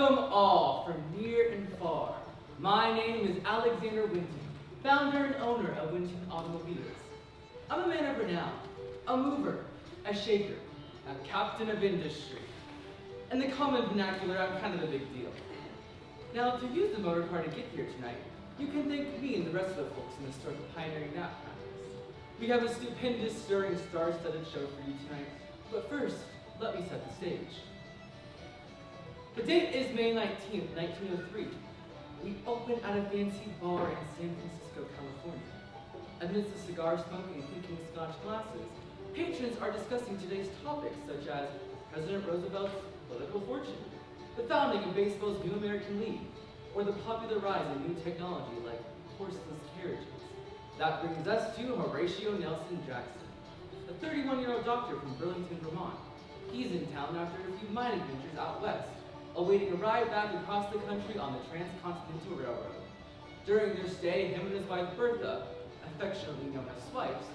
Welcome all from near and far. My name is Alexander Winton, founder and owner of Winton Automobiles. I'm a man of renown, a mover, a shaker, a captain of industry. In the common vernacular, I'm kind of a big deal. Now, to use the motor car to get here tonight, you can thank me and the rest of the folks in the store for pioneering that practice. We have a stupendous, stirring, star-studded show for you tonight, but first, let me set the stage. The date is May 19th, 1903. We open at a fancy bar in San Francisco, California. Amidst the cigar smoke and clinking Scotch glasses, patrons are discussing today's topics such as President Roosevelt's political fortune, the founding of baseball's New American League, or the popular rise of new technology like horseless carriages. That brings us to Horatio Nelson Jackson, a 31-year-old doctor from Burlington, Vermont. He's in town after a few mine adventures out west, awaiting a ride back across the country on the Transcontinental Railroad. During their stay, him and his wife Bertha, affectionately known as Swipes,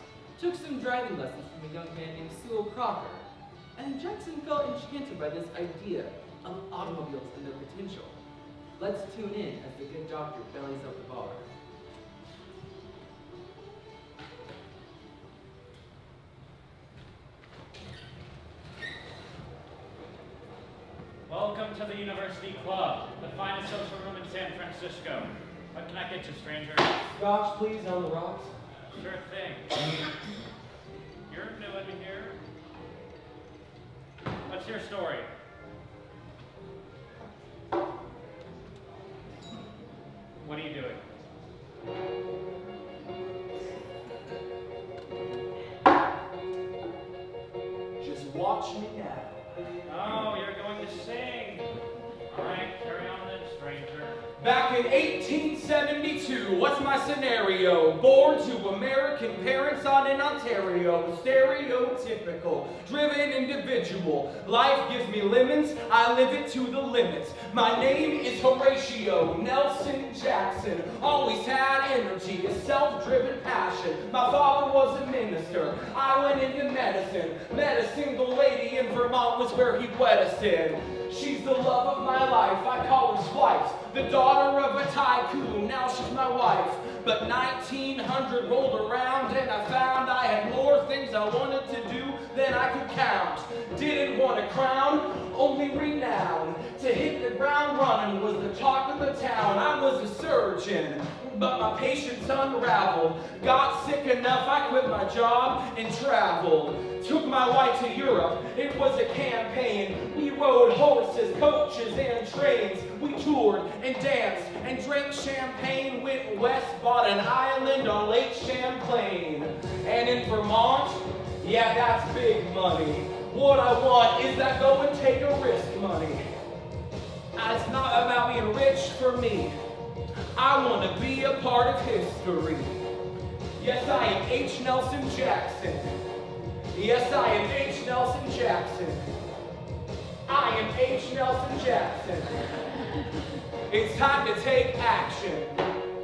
took some driving lessons from a young man named Sewell Crocker, and Jackson felt enchanted by this idea of automobiles and their potential. Let's tune in as the good doctor bellies up the bar. Welcome to the University Club, the finest social room in San Francisco. What can I get you, stranger? Scotch, please, on the rocks. Sure thing. You're new in here. What's your story? What are you doing? Just watch me now. Oh, you're going to sing. All right, carry on then, stranger. Back in 1872, what's my scenario? Born to American parents on in Ontario, stereotypical, driven individual. Life gives me lemons, I live it to the limits. My name is Horatio Nelson Jackson. Always had energy, a self-driven passion. My father was a minister. I went into medicine. Met a single lady in Vermont was where he wed us in. She's the love of my life, I call her Swipes. The daughter of a tycoon, now she's my wife. But 1900 rolled around and I found I had more things I wanted to do than I could count. Didn't want a crown, only renown. To hit the ground running was the talk of the town. I was a surgeon, but my patients unraveled. Got sick enough, I quit my job and traveled. Took my wife to Europe, it was a campaign. We rode horses, coaches, and trains. We toured and danced and drank champagne. Went west, bought an island on Lake Champlain. And in Vermont, yeah, that's big money. What I want is that go and take a risk money. It's not about being rich for me. I want to be a part of history. Yes, I am H. Nelson Jackson. Yes, I am H. Nelson Jackson. I am H. Nelson Jackson. It's time to take action.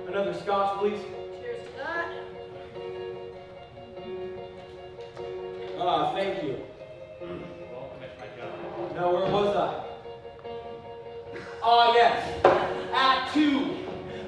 Another scotch, please. Cheers to that. Ah, thank you. Welcome at my job. Now, where was I? Ah, yes. Act 2.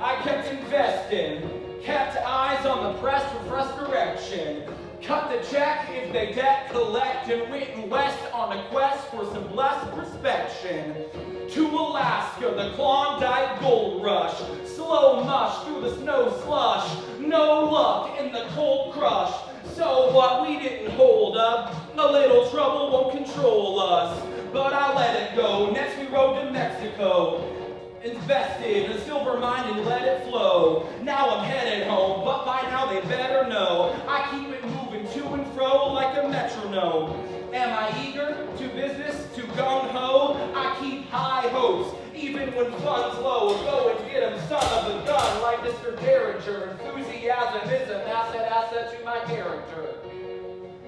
I kept investing. Kept eyes on the press for restoration. Cut the check if they debt collect and went west on a quest for some blessed perspection. To Alaska, the Klondike gold rush. Slow mush through the snow slush. No luck in the cold crush. So what, we didn't hold up. A little trouble won't control us. But I let it go. Next we rode to Mexico. Invested in a silver mine and let it flow. Now I'm headed home, but by now they better know. I keep it moving to and fro like a metronome. Am I eager to business, to gung-ho? I keep high hopes, even when funds low. Go and get him, son of a gun, like Mr. Derringer. Enthusiasm is an asset to my character.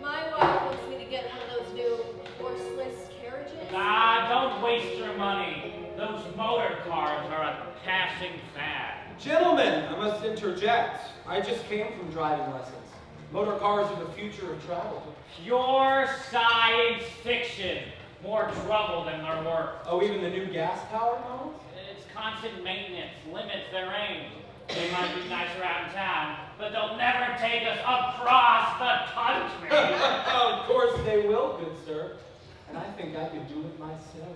My wife wants me to get one of those new horseless carriages. Ah, don't waste your money. Those motor cars are a passing fad. Gentlemen, I must interject. I just came from driving lessons. Motor cars are the future of travel. Pure science fiction. More trouble than their work. Oh, even the new gas-powered models? It's constant maintenance, limits their range. They might be nicer out in town, but they'll never take us across the country. Of course they will, good sir. And I think I could do it myself.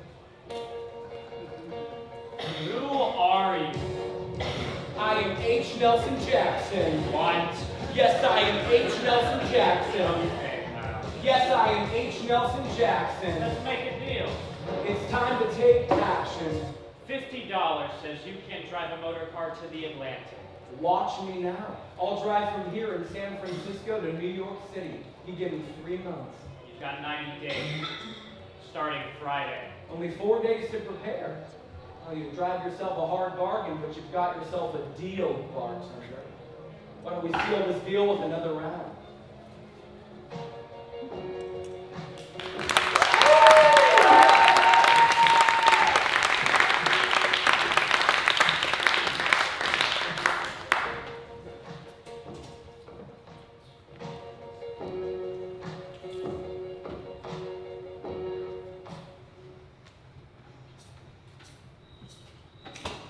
Who are you? I am H. Nelson Jackson. What? Yes, I am H. Nelson Jackson. Okay, now. Yes, I am H. Nelson Jackson. Let's make a deal. It's time to take action. $50 says you can drive a motor car to the Atlantic. Watch me now. I'll drive from here in San Francisco to New York City. You give me 3 months. You've got 90 days, starting Friday. Only 4 days to prepare. Oh, you drive yourself a hard bargain, but you've got yourself a deal, bartender. Why don't we seal this deal with another round?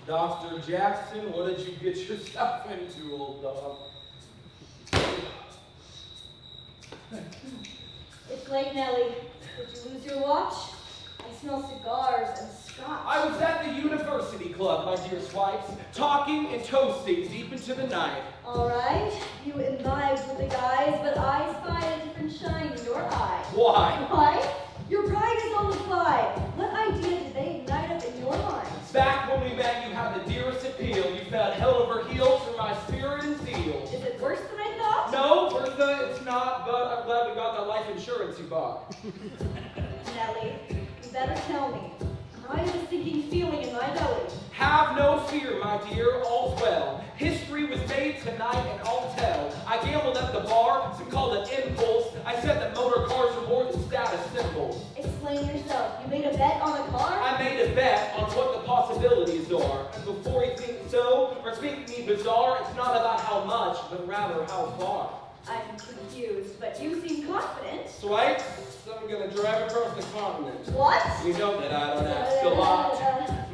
Dr. Jackson, what did you get yourself into, old dog? It's late, Nellie. Did you lose your watch? I smell cigars and scotch. I was at the university club, my dear swipes, talking and toasting deep into the night. All right, you imbibed with the guys, but I spied a different shine in your eye. Why? Why? Your pride is on the fly. What idea did they ignite up in your mind? Back when we met, you had the dearest appeal. You fell head over heels for my spirit and zeal. Is it worse than I thought? No, Bertha, it's not, but I'm glad we got that life insurance you bought. Nellie, you better tell me. I have a sinking feeling in my belly. Have no fear, my dear, all's well. History was made tonight and I'll tell. I gambled at the bar, some called it impulse. I said that motor cars are more than status symbols. Explain yourself. You made a bet on a car? I made a bet on what the possibilities are. And before you think so, or speak me bizarre, it's not about how much, but rather how far. I'm confused, but you seem confident. Swipes, I'm gonna drive across the continent. What? You know that I don't ask a lot,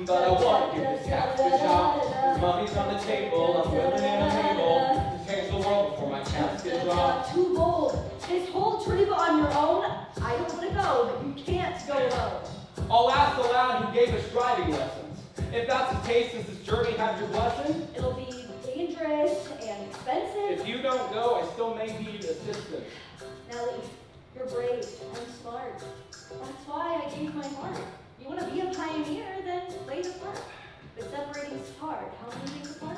but I want to give this tax a shot. Money's on the table, I'm willing and I'm able to change the world before my casket drops. Too bold. This whole trip on your own, I don't want to go, but you can't go alone. I'll ask the lad who gave us driving lessons. If that's the case, does this journey have your blessing? It'll be dangerous and expensive. If you don't go, I still may need assistance. Nellie, you're brave and smart. That's why I gave my heart. You want to be a pioneer, then play the part. But separating's hard. How many days apart?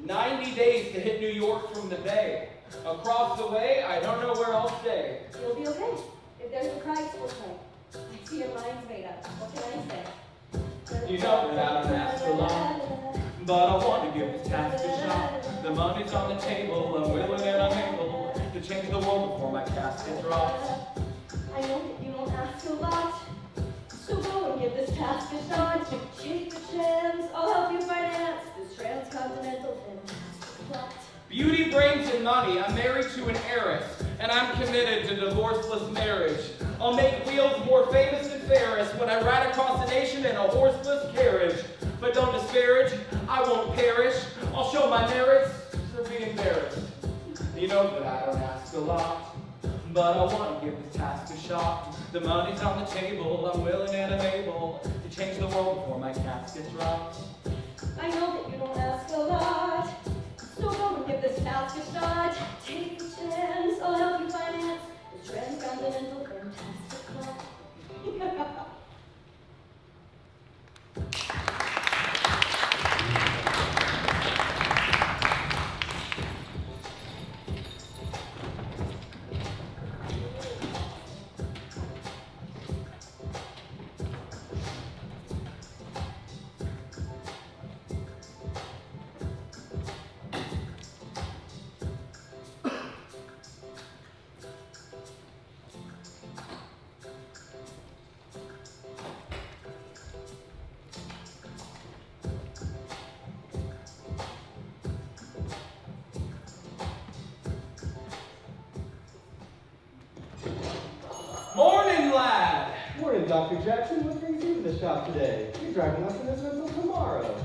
90 days to hit New York from the bay. Across the way, I don't know where I'll stay. You'll be okay. If there's a crisis, we'll play. I see your mind's made up. What can I say? You know that I don't ask a lot, but I want to give this task a shot. The money's on the table, I'm willing and I'm able to change the world before my casket drops. I know that you don't ask a lot, so go and give this task a shot. Take the chance, I'll help you finance this transcontinental fantastic plot. Beauty, brains, and money, I'm married to an heiress, and I'm committed to divorceless marriage. I'll make wheels more famous than Ferris when I ride across the nation in a horseless carriage. But don't disparage, I won't perish. I'll show my merits, so be embarrassed. You know that I don't ask a lot, but I want to give this task a shot. The money's on the table, I'm willing and I'm able to change the world before my casket drops. I know that you don't ask a lot, so go and give this task a shot. Take the chance, I'll help you finance this transcontinental fantastic plot. Morning, lad! Morning, morning, Dr. Jackson. What brings you to the shop today? You're driving us in this until tomorrow.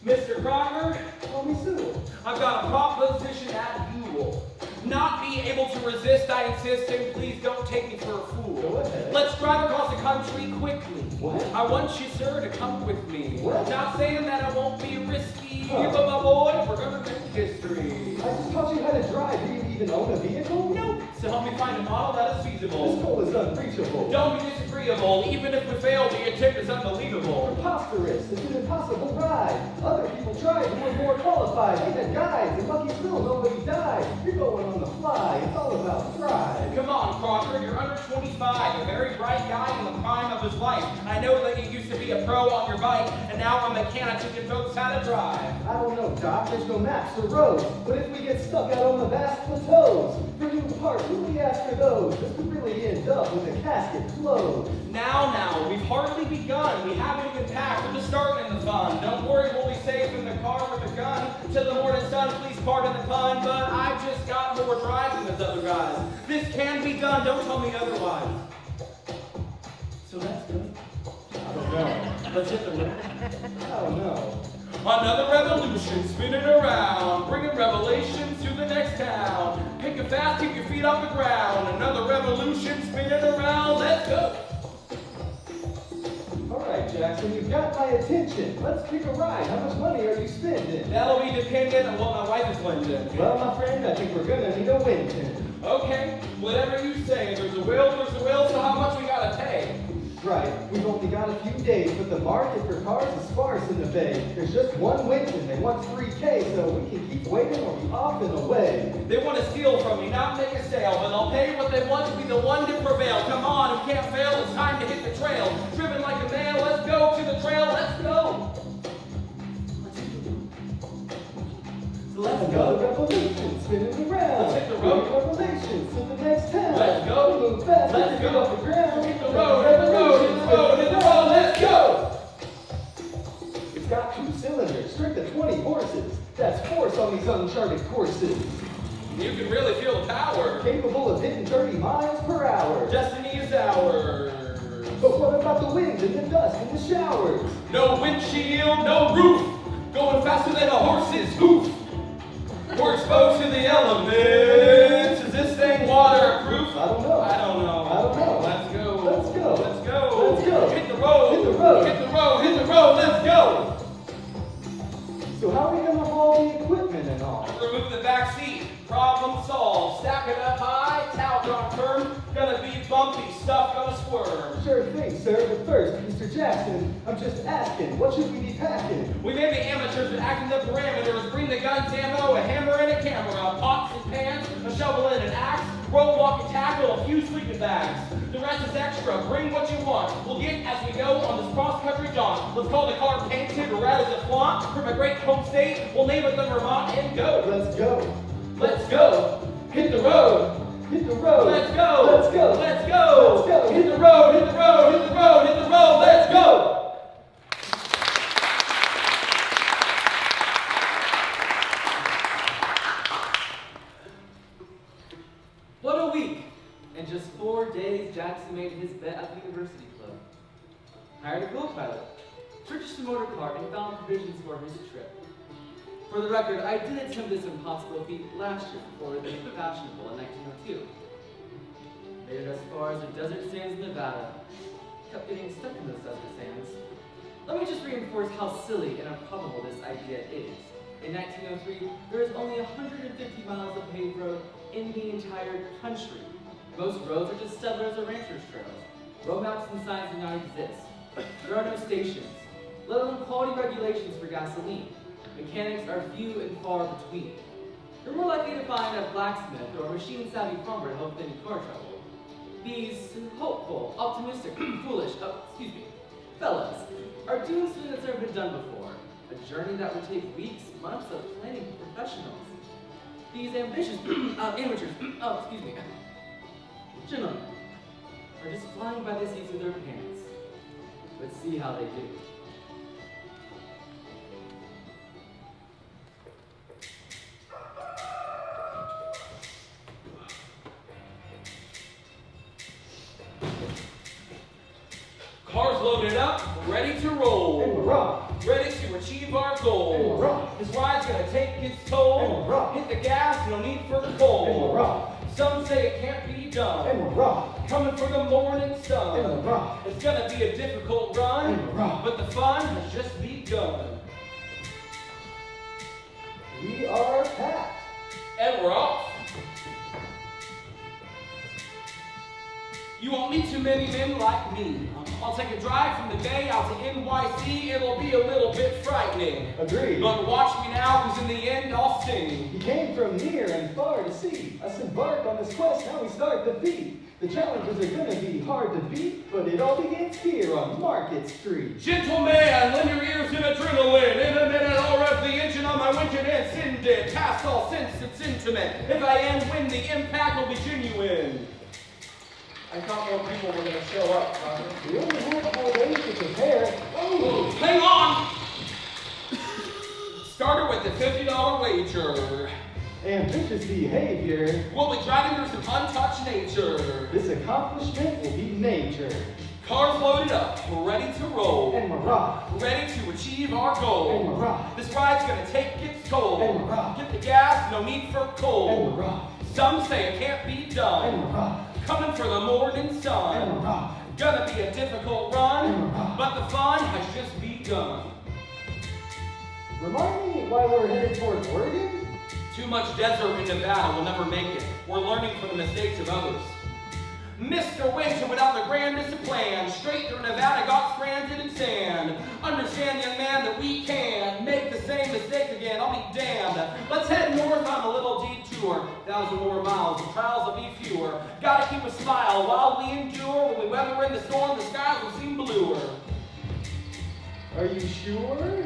Mr. Crocker, Call me Sewell. I've got a proposition that you will not be able to resist, I insist, and please don't take me for a fool. Go ahead. Let's drive across the country quickly. What? I want you, sir, to come with me. What? Not saying that it won't be risky, Huh. but my boy, we're gonna make history. I just taught you how to drive. Do you even own a vehicle? Nope. So help me find a model that is This feasible. goal is unreachable. Don't be disagreeable. Even if we fail, the attempt is unbelievable. Preposterous. It's an impossible ride. Other people tried who were more qualified. They had guides, and lucky still nobody died. You're going on the fly. It's all about drive. Come on, Crocker, you're under 25, a very bright guy in the prime of his life. I know that you used to be a pro on your bike, and now a mechanic teaching folks how to drive. I don't know, Doc. There's no maps or roads. But if we get stuck out on the vast plateaus, for new parts, who we ask for those? This could really end up with a casket closed. Now, we've hardly begun. We haven't even packed. We're just starting in the fun. Don't worry, we'll be safe in the car with a gun. Till the morning sun, please pardon the pun, but I've just got more drive than those other guys. This can be done, don't tell me otherwise. So that's good. I don't know. Let's hit the road. I don't know. Another revolution spinning around, bringing revelations to the next town. Pick it fast, keep your feet off the ground. Another revolution spinning around, let's go. All right, Jackson, you've got my attention. Let's pick a ride. How much money are you spending? That'll be dependent on what my wife is lending. Well, my friend, I think we're gonna need a wind tunnel. Okay, whatever you say. There's a will, so how much we gotta pay? Right, we've only got a few days, but the market for cars is sparse in the bay. There's just one Winton. They want 3K, so we can keep waiting or be off and away. They want to steal from me, not make a sale, but I'll pay what they want to be the one to prevail. Come on, we can't fail, it's time to hit the trail. Driven like a man, let's go to the trail, let's go. So let's Another go. revolution spinning around. Let's hit the road. Revelations to the next town. Let's go. Move fast, Let's get go. off the ground. Hit the road, hit the road, hit the road, hit the road, let's go. It's got 2 cylinders, strength of 20 horses. That's force on these uncharted courses. You can really feel the power. Capable of hitting 30 miles per hour. Destiny is ours. But what about the wind and the dust and the showers? No windshield, no roof. Going faster than a horse's hoof. We're exposed to the elements. Is this thing waterproof? I don't know. I don't know. I don't know. Let's go. Let's go. Let's go. Let's go. Hit the road. Hit the road. Hit the road. Hit the road. Let's go. So how are we gonna haul the equipment and all? Remove the back seat. Problem solved. Stack it up high. Towel drawn firm. Gonna be bumpy. Stuff gonna squirm. Sure thing, sir, but first, Mr. Jackson, I'm just asking, what should we be packing? We may be amateurs, but acting the parameters. Bring the guns, ammo, a hammer and a camera, pots and pans, a shovel and an axe, roll, walk, and tackle, a few sleeping bags. The rest is extra. Bring what you want. We'll get as we go on this cross-country jaunt. Let's call the car painted or red as a flaunt. From a great home state, we'll name it the Vermont and go. Let's go. Let's go. Hit the road. Hit the road. Let's go. Let's go. Let's go. Let's go. Hit the road. Hit the road. Hit the road. Hit the road. Let's go. What a week! In just 4 days, Jackson made his bet at the University Club. Hired a co-pilot, purchased a motor car, and found provisions for his trip. For the record, I did attempt this impossible feat last year before it became fashionable in 1902. Made it as far as the desert sands of Nevada. Kept getting stuck in those desert sands. Let me just reinforce how silly and improbable this idea is. In 1903, there is only 150 miles of paved road in the entire country. Most roads are just settlers' or ranchers' trails. Road maps and signs do not exist. There are no stations, let alone quality regulations for gasoline. Mechanics are few and far between. You're more likely to find a blacksmith or a machine-savvy farmer to help with any car trouble. These hopeful, optimistic, foolish, fellas are doing something that's never been done before. A journey that would take weeks, months of planning for professionals. These ambitious amateurs, gentlemen, are just flying by the seats of their pants. Let's see how they do. ready to roll. And we're off. Ready to achieve our And goal. we're off. This ride's gonna take its And toll. we're off. Hit the gas, no need for And coal. we're off. Some say it can't be And done. we're off. Coming for the morning And sun. we're off. It's gonna be a difficult run, And we're off. but the fun has just begun. We are packed. And we're off. You won't meet too many men like me. I'll take a drive from the Bay out to NYC. It'll be a little bit frightening. Agreed. But watch me now, cause in the end I'll sing. He came from near and far to see us embark on this quest. Now we start the feat. The challenges are gonna be hard to beat, but it all begins here on Market Street. Gentlemen, lend your ears in adrenaline. In a minute, I'll rev the engine on my windshield and send it past all sense and sentiment. If I end, win, the impact will be genuine. I thought more people were gonna show up, Roger. We only have 4 days to prepare. Oh, hang on! Started with the $50 wager. Ambitious behavior. We'll be driving through some untouched nature. This accomplishment will be major. Cars loaded up, we're ready to roll. And we're off. Ready to achieve our And goal. we're off. This ride's gonna take its toll. And we're off. Get the gas, no need for And coal. we're off. Some say it can't be And done. we're off. Coming for the morning And sun. we're off. Gonna be a difficult And run, we're off. but the fun has just begun. Remind me why we're headed towards Oregon? Too much desert in Nevada will never make it. We're learning from the mistakes of others. Mr. Winter, without the grandest of plans, straight through Nevada, got stranded in sand. Understand, young man, that we can make the same mistake again. I'll be damned. Let's head north on a little detour. 1,000 more miles, the trials will be fewer. Gotta keep a smile while we endure. When we weather in the storm, the skies will seem bluer. Are you sure?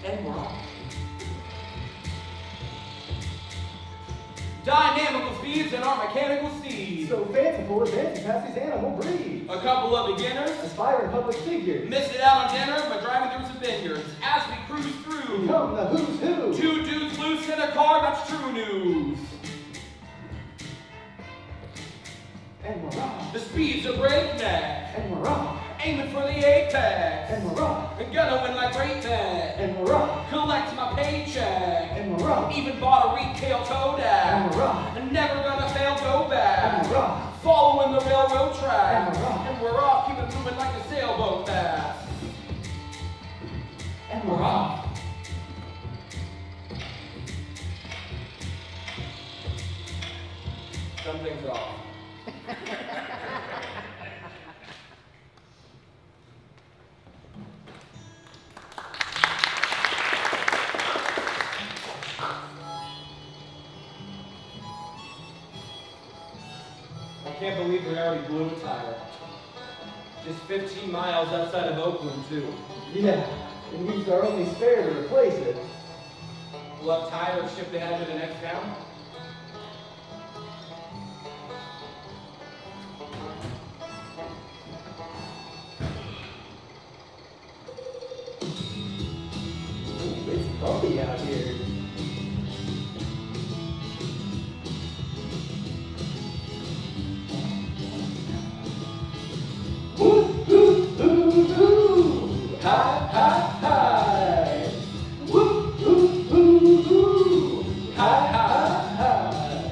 And we're off. Dynamical speeds and our mechanical steeds. So fanciful advancing past these animal breeds. A couple of beginners Aspiring public figures. missed it out on dinner by driving through some vineyards. As we cruise through, Become the who's who. 2 dudes loose in a car, that's true news. And we're off. The speeds are breakneck, And we're off. aiming for the apex. And we're off. And gonna win like breakneck. And we're off. Collect my paycheck. And we're off. Even bought a retail Kodak. And we're off. And never gonna fail, go back. And we're off. Following the railroad track. And we're off. And we're off, keep it moving like a sailboat fast. And we're off. Something's off. I can't believe we already blew a tire. Just 15 miles outside of Oakland, too. Yeah. And used our only spare to replace it. We'll have tires shipped ahead to the next town. Ooh, it's bumpy out here. Woo, hoo, hoo, hoo. Hi, hi, hi. Woo, hoo, hoo, hoo. Hi, hi, hi.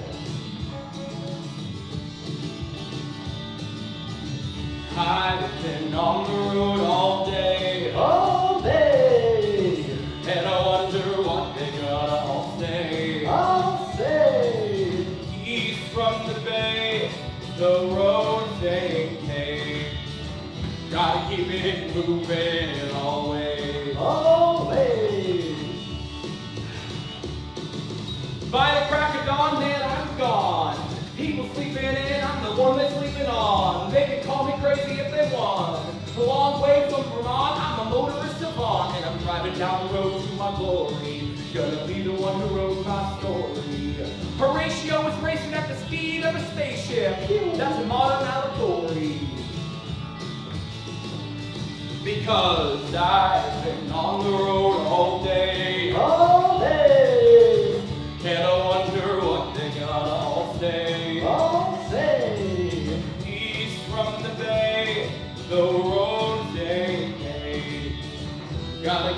I've been on the road all day, All day, and I wonder what they gotta all say. I'll say. East from the bay, the roads ain't paved. Gotta keep it moving always. Always. By the crack of dawn, man, I'm gone. People sleeping in, I'm the one that's sleeping on. They can call me crazy if they want. A long way from Vermont, I'm a motorist savant, and I'm driving down the road to my glory. Gonna be the one who wrote my story. Horatio is racing at the speed of a spaceship. That's a modern allegory. Because I've been on the road all day, All day. and I wonder what they gotta all say. I'll say. East from the bay, the roads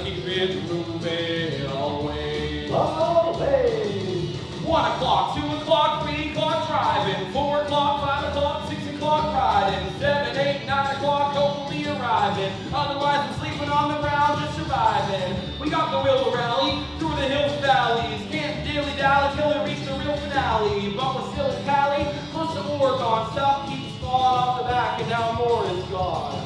keep it moving always. Always. 1 o'clock, 2 o'clock, 3 o'clock driving, 4 o'clock, 5 o'clock, 6 o'clock riding, 7, 8, 9 o'clock hopefully arriving. Otherwise I'm sleeping on the ground just surviving. We got the will to rally through the hills and valleys. Can't dilly dally till we reach the real finale. But we're still in Cali, close to Oregon. Stuff keeps falling off the back and now more is gone.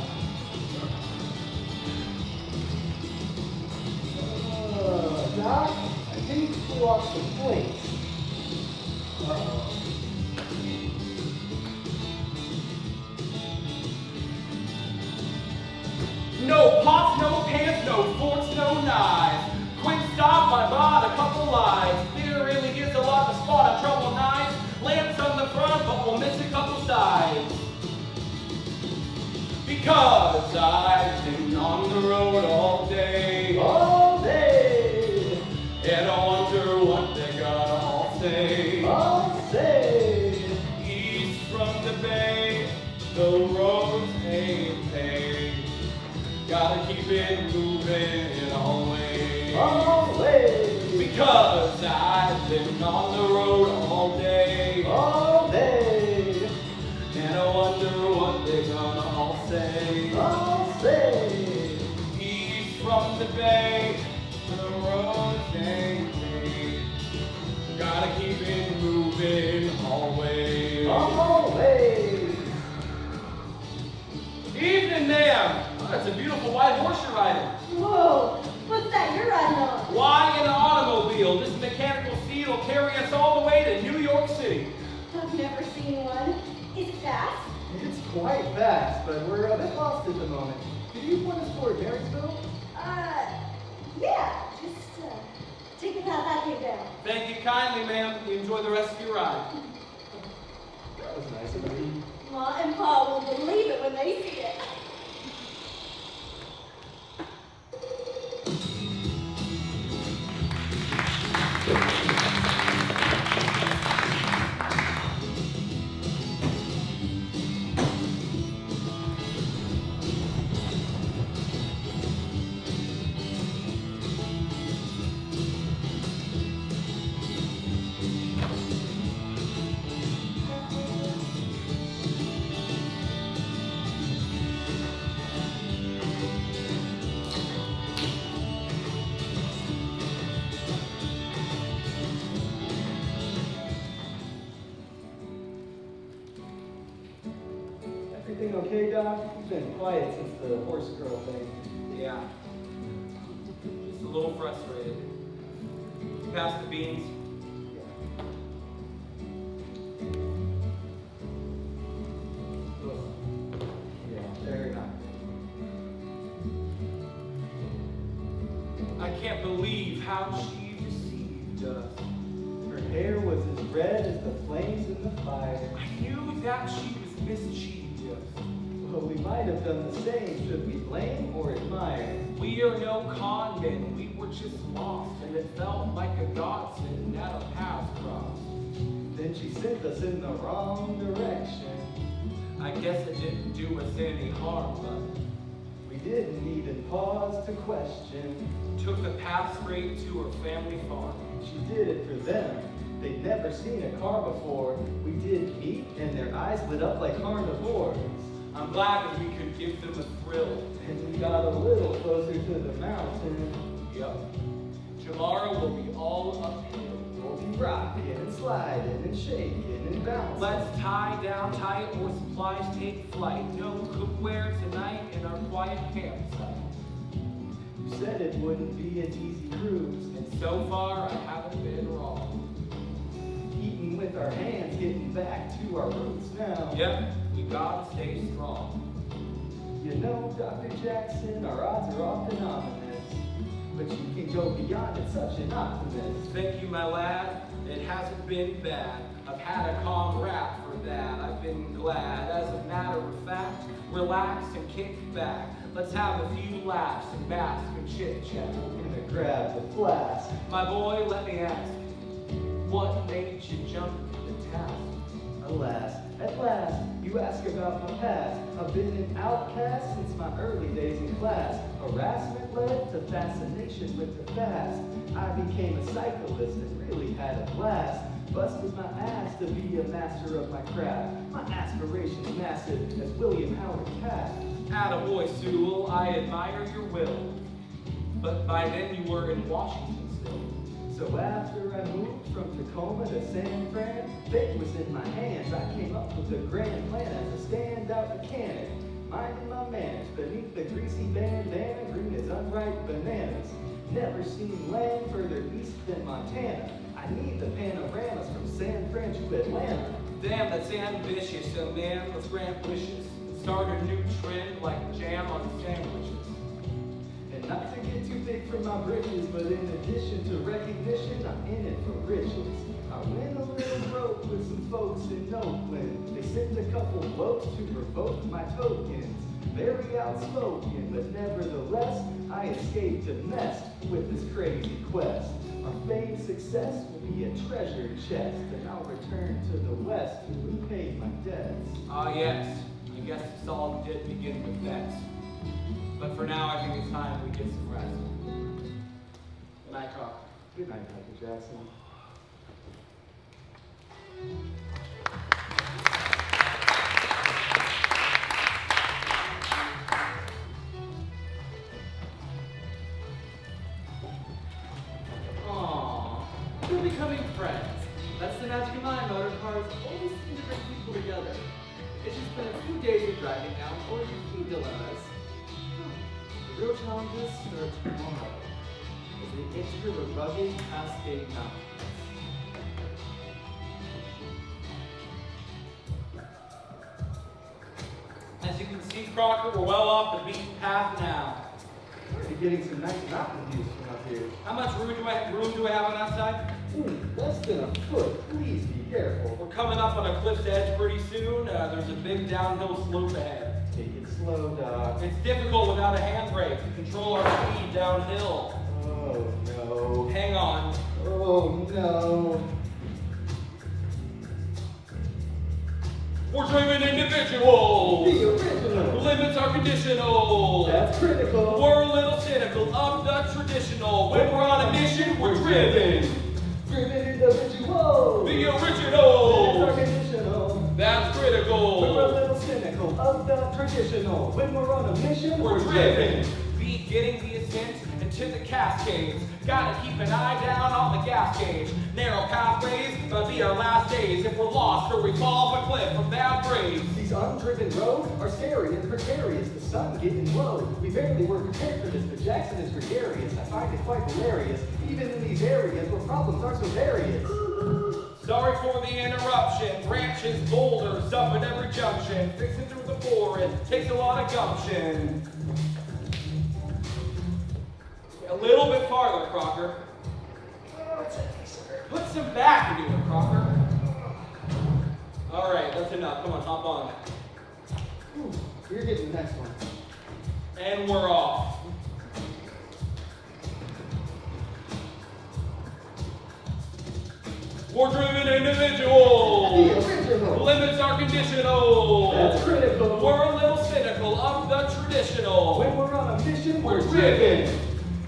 Doc, I think you blew off some plates. No pots, no pans, no forks, no knives. Quick stop, I bought a couple lives. There really is a lot to spot on trouble knives. Lamps on the front, but we'll miss a couple sides. Because I've been on the road all day. All day. And I wonder what they're gonna all say. All say. East from the bay, the roads ain't paved. Gotta keep it moving always. Always. Because I've been on the road all day. All day. And I wonder what they're gonna all say. All say. East from the bay, the roads ain't paved. Gotta keep it moving always. Always. Evening, ma'am. Oh, that's a beautiful white horse you're riding. Whoa, what's that you're riding on? Why an automobile? This mechanical steed will carry us all the way to New York City. I've never seen one. Is it fast? It's quite fast, but we're a bit lost at the moment. Could you point us toward Marysville? Yeah, just take the path I came down. Thank you kindly, ma'am. You enjoy the rest of your ride. That was nice of you. Ma and Pa won't believe it when they see it. Everything okay, Doc? You've been quiet since the horse girl thing. Yeah. Just a little frustrated. Pass the beans. Yeah, very nice. I can't believe how she deceived us. Her hair was as red as the flames in the fire. I knew that she was mischievous. Well, we might have done the same. Should we blame or admire? We are no con men. We were just lost, and it felt like a godsend at a path cross. Then she sent us in the wrong direction. I guess it didn't do us any harm, but We didn't even pause to question. took the path straight to her family farm. She did it for them. They'd never seen a car before. We did meet, and their eyes lit up like carnivores. I'm glad that we could give them a thrill. And we got a little closer to the mountain. Yep. Tomorrow will be all uphill. We'll be rocking and sliding and shaking and bouncing. Let's tie down tight or supplies take flight. No cookware tonight in our quiet campsite. You said it wouldn't be an easy cruise. And so far, I haven't been wrong. Eating with our hands, getting back to our roots now. Yep, we gotta stay strong. You know, Dr. Jackson, our odds are often ominous. But you can go beyond it, such an optimist. Thank you, my lad. It hasn't been bad. I've had a calm rap for that. I've been glad. As a matter of fact, relax and kick back. Let's have a few laughs and bask and chit-chat. Gonna grab the flask. My boy, let me ask, what made you jump to the task? Alas, At last, you ask about my past. I've been an outcast since my early days in class. Harassment led to fascination with the fast. I became a cyclist and really had a blast. Busted my ass to be a master of my craft. My aspirations massive as William Howard Taft. Attaboy, Sewell, I admire your will. But by then you were in Washington still. So after I moved from Tacoma to San Fran, fate was in my hands. I came up with a grand plan as a standout mechanic. Minding my manners beneath the greasy bandana, green as unripe bananas. Never seen land further east than Montana. I need the panoramas from San Fran to Atlanta. Damn, that's ambitious, so man, let's grant wishes. Start a new trend like jam on sandwiches. And not to get too big for my britches, but in addition to recognition, I'm in it for riches. I win a little broke with some folks in Oakland. They send a couple blokes to revoke my tokens. Very outspoken, but nevertheless, I escaped a mess with this crazy quest. Our famed success will be a treasure chest, and I'll return to the West to repay my debts. Ah, yes. I guess it's all did begin with bets. But for now, I think it's time we get some rest. Good night, Croc. Good night, Michael Jackson. Aww, we're becoming friends. That's the magic of my motor cars. Always seem to bring people together. It's just been a few days of driving now, or you few dilemmas. The real challenges start tomorrow as they enter the rugged Cascade Mountains. As you can see, Crocker, we're well off the beaten path now. Already getting some nice mountain views from up here. How much room do I have on that side? Less than a foot. Please be careful. We're coming up on a cliff's edge pretty soon. There's a big downhill slope ahead. Take it slow, Doc. It's difficult without a handbrake to control our speed downhill. Oh no. Hang on. Oh no. We're driven individuals. The original. Limits are conditional. That's critical. We're a little cynical of the traditional. When we're on a mission, we're driven. Driven individual. The Limits are original. conditional. That's We're a critical. little cynical of the traditional. When we're on a mission, We're driven. Beginning the ascent into the Cascades. Gotta keep an eye down on the gas gauge. Narrow pathways, but be our last days. If we're lost or we fall off a cliff from bad grades. These undriven roads are scary and precarious. The sun getting low. We barely were prepared for this, but Jackson is gregarious. I find it quite hilarious. Even in these areas where problems are so various. Sorry for the interruption. Branches, boulders up at every junction. Fixing through the forest takes a lot of gumption. A little bit farther, Crocker. Put some back into it, Crocker. All right, that's enough. Come on, hop on. Ooh, you're getting the next one. And we're off. We're driven individuals. The original. Limits are conditional. That's critical. We're a little cynical of the traditional. When we're on a mission, We're we're driven.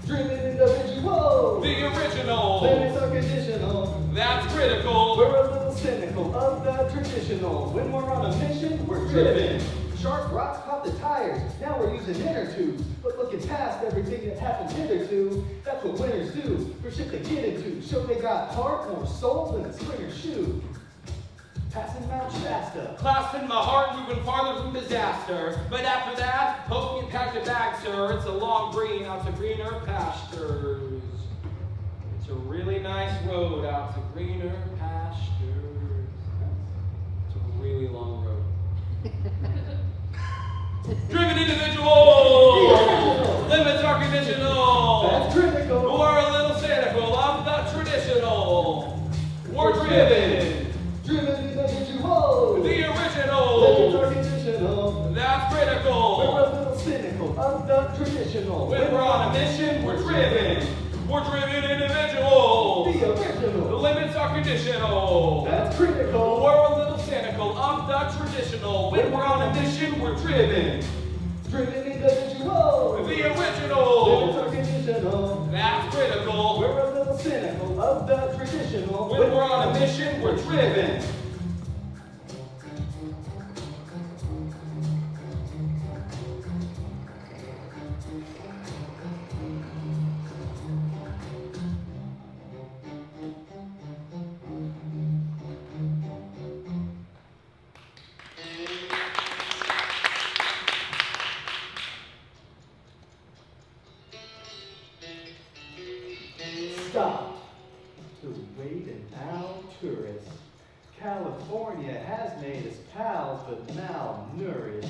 Driven individual. The original. Limits are conditional. That's critical. We're a little cynical of the traditional. When we're on a mission, we're driven. Sharp rocks caught the tires. Now we're using inner tubes. But looking past everything that happened hitherto, that's what winners do. For shit they get into. Show they got heart, more soul than a Springer shoe. Passing Mount Shasta. Clasping my heart, moving farther from disaster. But after that, hope you packed a bag, sir. It's a long green out to greener pastures. It's a really nice road out to greener pastures. It's a really long road. Driven individual! Limits are conditional! That's critical. We're a little cynical of the traditional. We're driven. Driven individual. The Limits original. are conditional. That's We're critical. a little cynical of the traditional. When we're on a mission, we're driven. We're driven individuals. The The original. limits are conditional. That's critical. We're a little cynical critical of the traditional. When we're on a mission, we're driven. Driven individual. The original. Limits are conditional. That's critical. We're a little cynical of the traditional. When we're on a mission, we're driven. Stop to wait an hour, tourists. California has made us pals, but malnourished.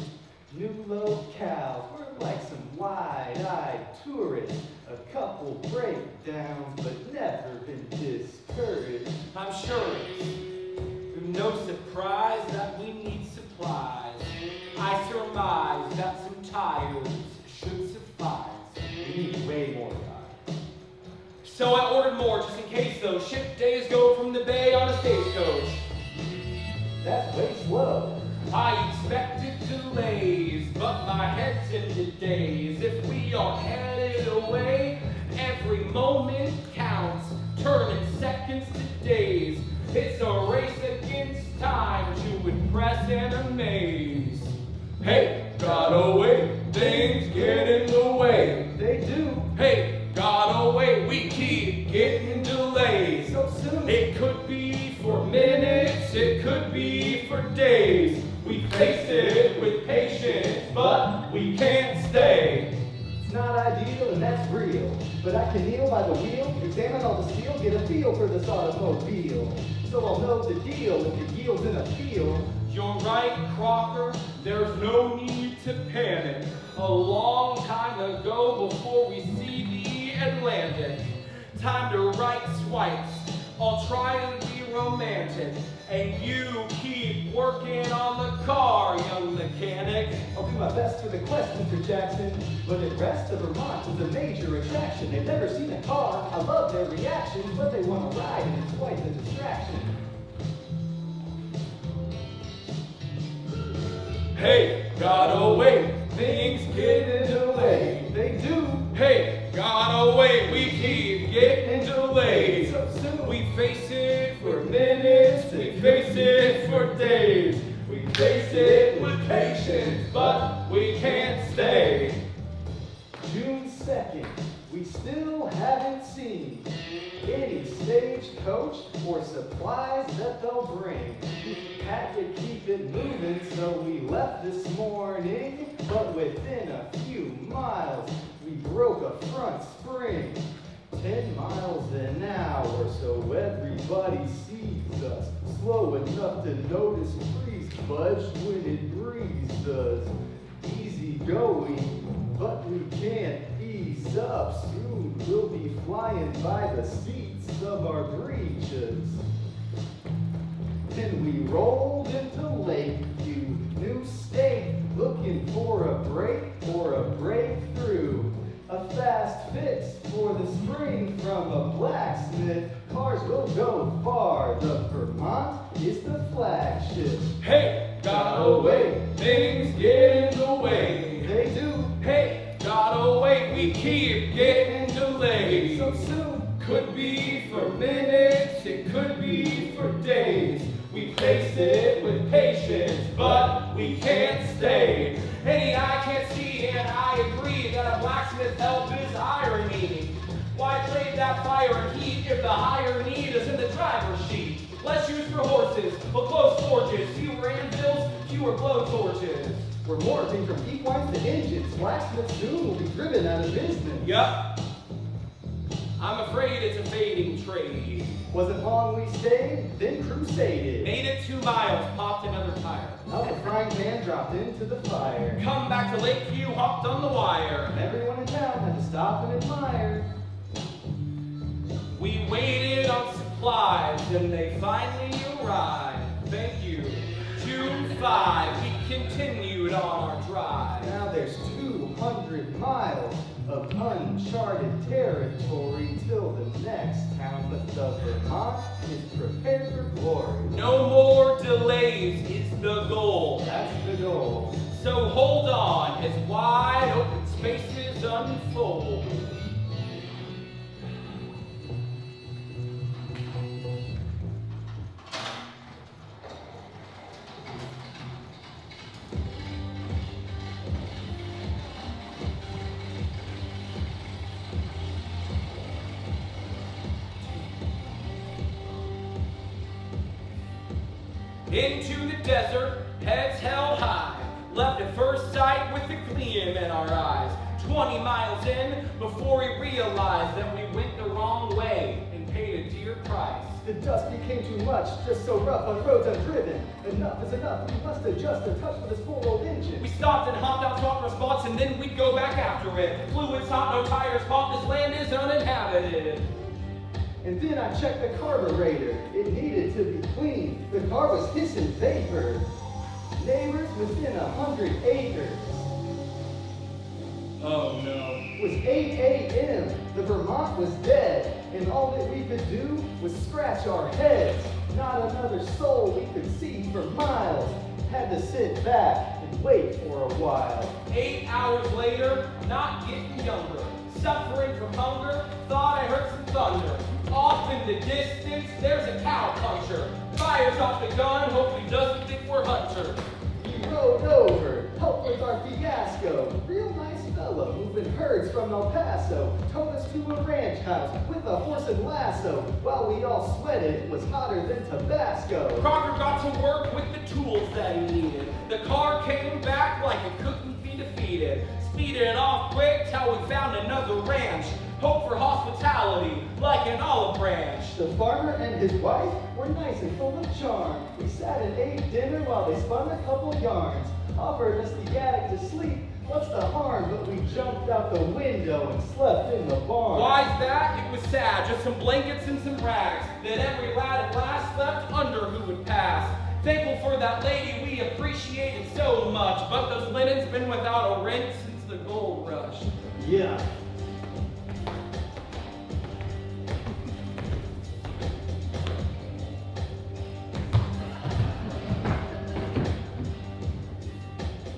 New locales, we're like some wide-eyed tourists. A couple breakdowns, but never been discouraged. I'm sure it's no surprise that we need supplies. I surmise that some tires should suffice. We need way more, guys. So I ordered more just in case those ship days go from the bay on a stagecoach. That's way slow. I expected delays, but my head's in the days. If we are headed away, every moment counts, turning seconds to days. It's a race against time to impress and amaze. Hey, gotta wait, things get in the way. They do. Hey, gotta wait, we keep getting delays. So soon. It could be for minutes, it could be for days. We face it with patience, but we can't stay. It's not ideal and that's real, but I can kneel by the wheel, examine all the steel, get a feel for this automobile. So I'll know the deal if it yields in a field. You're right, Crocker, there's no need to panic. A long time ago before we see the Atlantic. Time to write swipes, I'll try to be romantic. And you keep working on the car, young mechanic. I'll do my best for the quest, Mr. Jackson, but the rest of Vermont is a major attraction. They've never seen a car, I love their reactions, but they want to ride and it's quite the distraction. Hey, gotta wait, things get in the way. They do. Hey, gotta wait, we keep getting delayed. So soon. We face it for minutes, we face it for days. We face it with patience, but we can't stay. June 2nd, we still haven't seen any stagecoach or supplies that they'll bring. Had to keep it moving, so we left this morning. But within a few miles, we broke a front spring. 10 miles an hour, so everybody sees us. Slow enough to notice trees budge when it breezes us. Easy going, but we can't ease up. Soon we'll be flying by the seats of our breeches. Then we rolled into Lakeview, new state, looking for a break or a breakthrough. A fast fix for the spring from a blacksmith. Cars will go far, the Vermont is the flagship. Hey, gotta wait, things get in the way. They do. Hey, gotta wait, we keep getting delayed. So soon. Could be for minutes, it could be for days. We face it with patience, but we can't stay. Any eye can't see, and I agree that a blacksmith help is irony. Why trade that fire and heat if the higher need is in the driver's seat? Less use for horses, but close forges, fewer anvils, fewer blow torches. We're morphing from equines to engines. Blacksmiths soon will be driven out of business. Yup. I'm afraid it's a fading trade. Wasn't long we stayed, then crusaded. Made it 2 miles, popped another tire. Now the frying pan dropped into the fire. Come back to Lakeview, hopped on the wire. And everyone in town had to stop and admire. We waited on supplies, and they finally arrived. Thank you. June 5, we continued on our drive. Now there's 200 miles of uncharted territory till the next town, but the Vermont is prepared for glory. No more delays is the goal. That's the goal. So hold on as wide open spaces unfold. Into the desert, heads held high, left at first sight with a gleam in our eyes. 20 miles in, before we realized that we went the wrong way and paid a dear price. The dust became too much, just so rough on roads undriven. Enough is enough, we must adjust a touch with this poor old engine. We stopped and hopped out proper spots, and then we'd go back after it. Fluids hot, no tires pop, this land is uninhabited. And then I checked the carburetor. It needed to be cleaned. The car was hissing vapor. Neighbors within 100 acres. Oh no. It was 8 a.m. The Vermont was dead. And all that we could do was scratch our heads. Not another soul we could see for miles. Had to sit back and wait for a while. 8 hours later, not getting younger. Suffering from hunger, thought I heard some thunder. Off in the distance, there's a cow puncher. Fires off the gun, hope he doesn't think we're hunter. He rode over, helped with our fiasco. Real nice fellow, moving herds from El Paso. Towed us to a ranch house with a horse and lasso. While we all sweated, it was hotter than Tabasco. Crocker got to work with the tools that he needed. The car came back like it couldn't be defeated. Speeding off quick till we found another ranch. Hope for hospitality, like an olive branch. The farmer and his wife were nice and full of charm. We sat and ate dinner while they spun a couple yarns. Offered us the attic to sleep, what's the harm? But we jumped out the window and slept in the barn. Why's that? It was sad, just some blankets and some rags that every lad at last slept under who would pass. Thankful for that lady we appreciated so much, but those linens been without a rent since the gold rush. Yeah.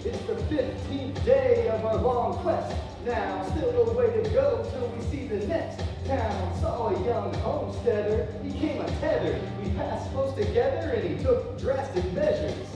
It's the 15th day of our long quest. Now, still a way to go till we see the next town. Saw a young homesteader, he came untethered. We passed close together and he took drastic measures.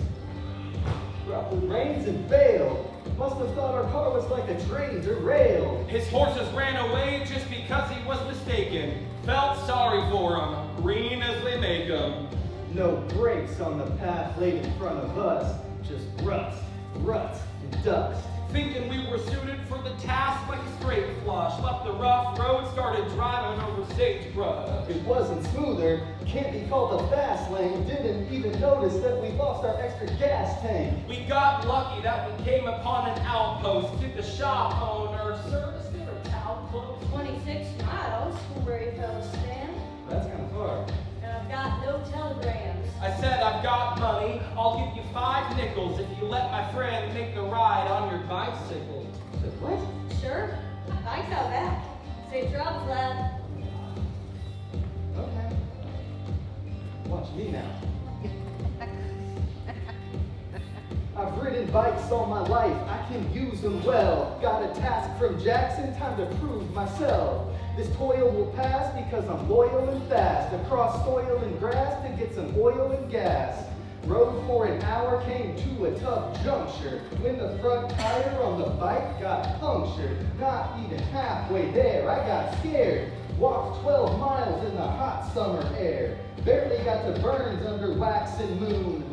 Dropped the reins and bailed. Must have thought our car was like a train derailed. His horses ran away just because he was mistaken. Felt sorry for him, green as they make 'em. No brakes on the path laid in front of us. Just ruts, ruts, and dust. Thinking we were suited for the task like a straight flush. Left the rough road, started driving over sagebrush. It wasn't smoother, can't be called a fast lane. Didn't even notice that we lost our extra gas tank. We got lucky that we came upon an outpost. Did the shop owner service it or town close? 26 miles from where you fellas stand. That's kind of far. And I've got no telegrams. I said I've got money. I'll give you 5 nickels if you let my friend make the ride on your bicycle. Said, what? Sure. Thanks out back. Safe travels, lad. Okay. Watch me now. I've ridden bikes all my life, I can use them well. Got a task from Jackson, time to prove myself. This toil will pass because I'm loyal and fast. Across soil and grass to get some oil and gas. Rode for an hour, came to a tough juncture. When the front tire on the bike got punctured. Not even halfway there, I got scared. Walked 12 miles in the hot summer air. Barely got to Burns under waxing moon.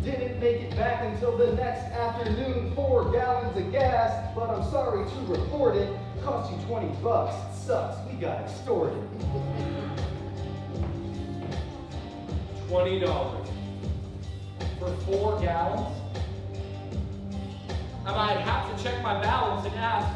Didn't make it back until the next afternoon. 4 gallons of gas, but I'm sorry to report it. Cost you $20. It sucks, we got extorted. $20 for 4 gallons? I might have to check my balance and ask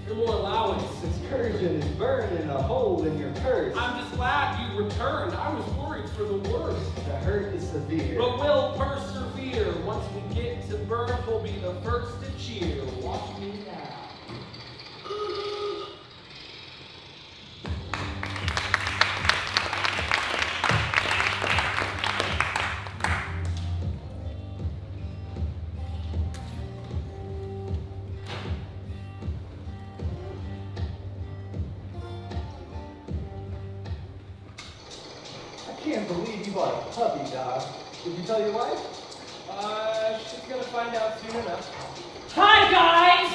for more allowance. Excursion is burning a hole in your purse. I'm just glad you returned. I was worried for the worst. The hurt is severe. But we'll persevere. Once we get to Burn, we'll be the first to cheer. Watch me now. Can't believe you bought a puppy, dog. Did you tell your wife? She's gonna find out soon enough. Hi, guys!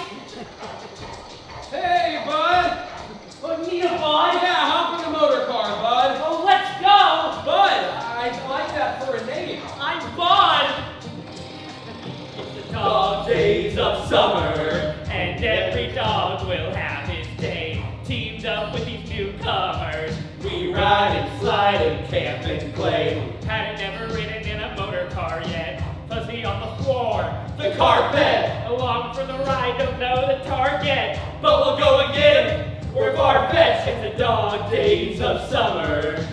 Hey, bud! Oh, need a bud? Yeah, hop in the motor car, bud. Oh, let's go! Bud, I like that for a name. I'm Bud! It's the dog days of summer, and every dog will have his day. Teamed up with these newcomers, we ride and slide and camp and play. Hadn't ever ridden in a motor car yet, fuzzy on the floor, the carpet. Along for the ride, don't know the target, but we'll go and get it. We're far-fetched, it's the dog days of summer.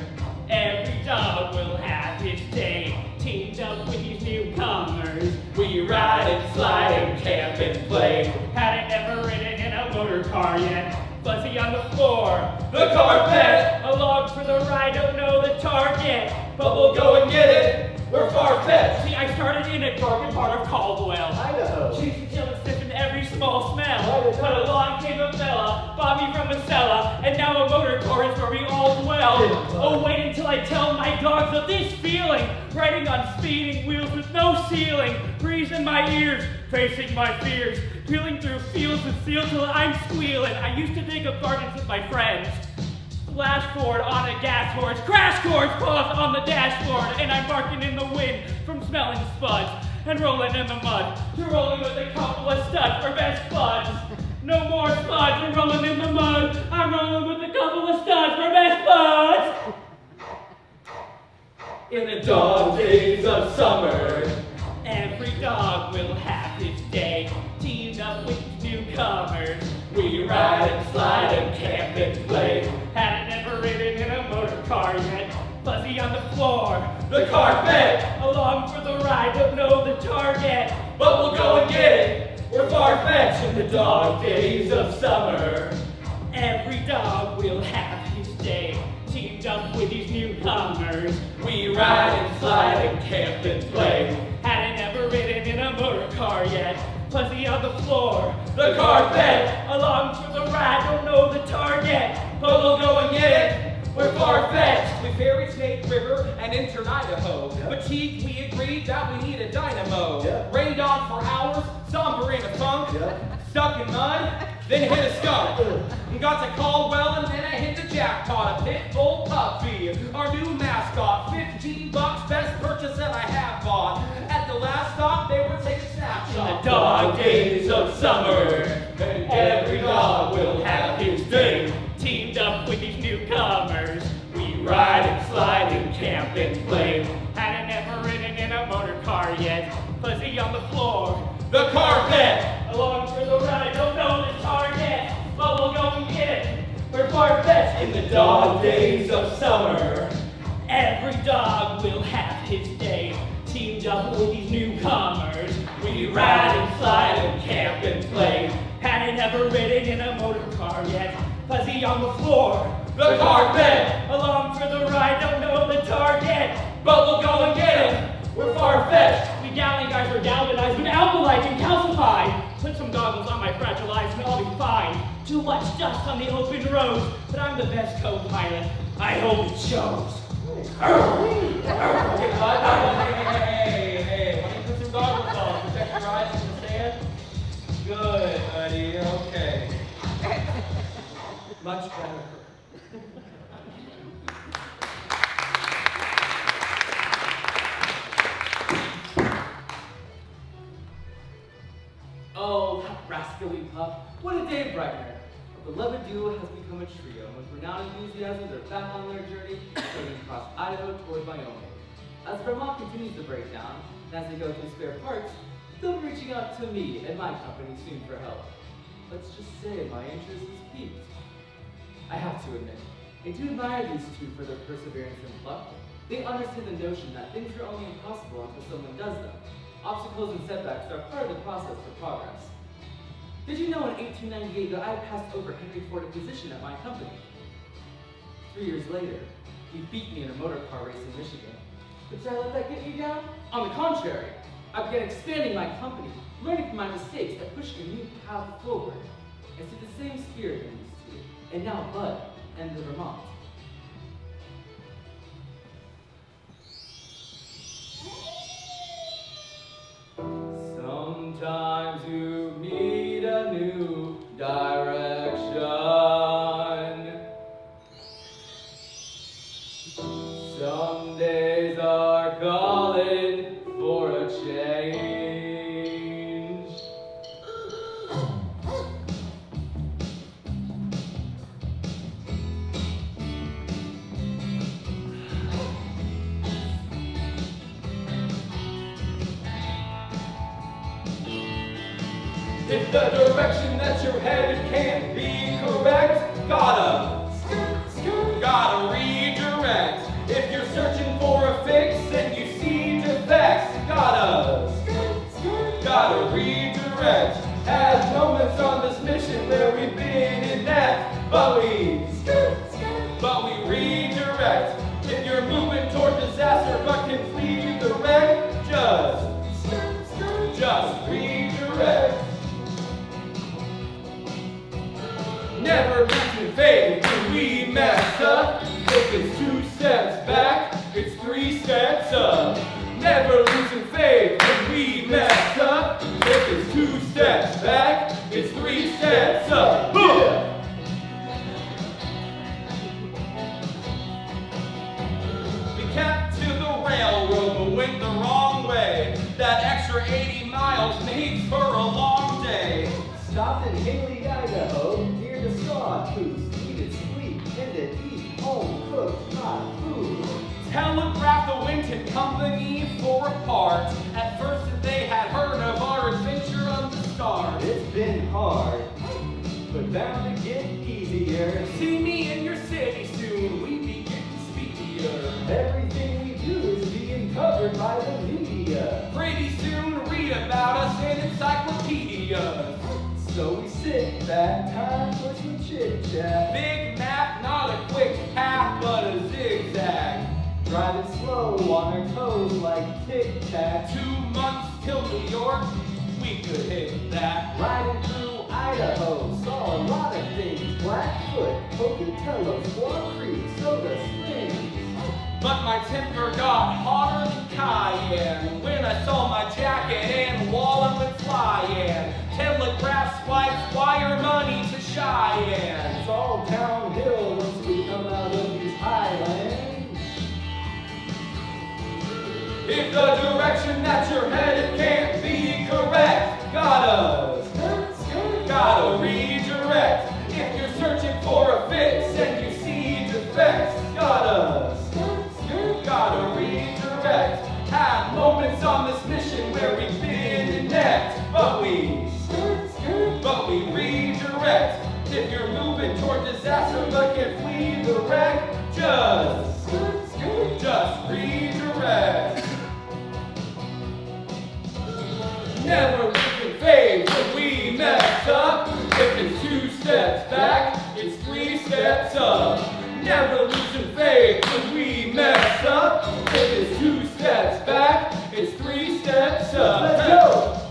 Every dog will have his day. Teamed up with these newcomers, we ride and slide and camp and play. Hadn't ever ridden in a motor car yet, fuzzy on the floor, the carpet. Along for the ride, don't know the target, but we'll go and get it. We're far-fetched. See, I started in a darkened part of Caldwell. Idaho. Chasing till it's sniffing every small smell. Idaho. But along came a fella, bought me from a cellar, and now a motor car is where we all dwell. Oh, wait until I tell my dogs of this feeling. Riding on speeding wheels with no ceiling. Breeze in my ears, facing my fears. Peeling through fields with steel till I'm squealing. I used to dig up gardens with my friends. Flash forward on a gas horse, crash course, pause on the dashboard, and I'm barking in the wind from smelling spuds and rolling in the mud. You're rolling with a couple of studs for best buds. No more spuds, we're rolling in the mud. I'm rolling with a couple of studs for best buds. In the dog days of summer, every dog will have his day. Teamed up with newcomers, we ride and slide and camp and play. Hadn't ever ridden in a motor car yet, fuzzy on the floor, the carpet. Along for the ride, don't know the target, but we'll go and get it. We're far-fetched in the dog days of summer. Every dog will have his day. Teamed up with these newcomers, we ride and slide and camp and play. Hadn't ever ridden in a motor car yet, fuzzy on the floor, the carpet. Along for the ride, don't know the target, but we'll go and get it. We're far-fetched. We ferried Snake River and entered Idaho. Fatigued, we agreed that we need a dynamo. Yep. Rained on for hours, somber in a funk. Yep. Stuck in mud, then hit a skunk. Got to Caldwell and then I hit the jackpot. A pit bull puppy, our new mascot. $15, best purchase that I have bought. At the last stop, they were taking snapshots. In the dog days of summer, every dog will have his day. Teamed up with these newcomers, we ride and slide and camp and play. Hadn't ever ridden in a motor car yet, fuzzy on the floor, the carpet. Along for the ride, don't know the target, but we'll go and get it. We're far-fetched in the dog days of summer. Every dog will have his day. Teamed up with these newcomers, we ride and slide and camp and play. Hadn't ever ridden in a motor car yet, fuzzy on the floor, the carpet. Along for the ride, don't know the target, but we'll go and get it. We're far-fetched. We galley guys are galvanized with alkalite and calcified. Put some goggles on my fragile eyes and I'll be fine. Too much dust on the open roads, but I'm the best co-pilot. I hope it shows. Okay, bud. Hey, why don't you put some goggles on? Protect your eyes from the sand? Good, buddy, okay. Much better. Oh, that rascally pup. What a day brightener. Our beloved duo has become a trio, and with renowned enthusiasm, they're back on their journey, heading across Idaho toward Wyoming. As Vermont continues to break down, and as they go through spare parts, they'll be reaching out to me and my company soon for help. Let's just say my interest is piqued. I have to admit, I do admire these two for their perseverance and pluck. They understand the notion that things are only impossible until someone does them. Obstacles and setbacks are part of the process for progress. Did you know in 1898 that I passed over Henry Ford a position at my company? 3 years later, he beat me in a motor car race in Michigan. But did I let that get me down? On the contrary, I began expanding my company, learning from my mistakes, and pushing a new path forward. I see the same spirit in these two, and now Bud and the Vermont. Some days are calling for a change. If the direction that you're headed can't be correct, gotta redirect. If you're searching for a fix and you see defects, gotta redirect. Had moments on this mission where we've been inept, but we redirect. If you're moving toward disaster but can flee to the wreck, just redirect. Never losing faith when we mess up. If it's 2 steps back, it's 3 steps up. Never losing faith when we mess up. If it's 2 steps back, it's 3 steps up. Boom! We kept to the railroad but went the wrong way. That extra 80 miles made for a long day. Stopped in Haley, Idaho, near the Sawtooth. Needed sleep and to eat home-cooked hot food. Telegraphed the Winton Company for a part. At first they had heard of our adventure of the start. It's been hard, but bound to get easier. See me in your city soon, we be getting speedier. Everything we do is being covered by the media. Pretty soon read about us in encyclopedias. So we sit back, time for some chit-chat. Big map, not a quick path, but a zigzag. Driving slow on our toes like tic-tac. 2 months till New York, we could hit that. Riding through Idaho, saw a lot of things. Blackfoot, Pocatello, Squaw Creek, Soda Springs. But my temper got hotter than cayenne when I saw my jacket and wallet went flying. Telegraph swipes wire money to Cheyenne. It's all downhill once we come out of these highlands. If the direction that you're headed can't be correct, gotta redirect. If you're searching for a fix and you see defects, gotta redirect. Had moments on this mission where we've been inept, but we redirect. If you're moving toward disaster but can't flee the wreck, just redirect. Never losing faith when we mess up. If it's 2 steps back, it's 3 steps up. Never losing faith when we mess up. If it's 2 steps back, it's 3 steps up. Let's go!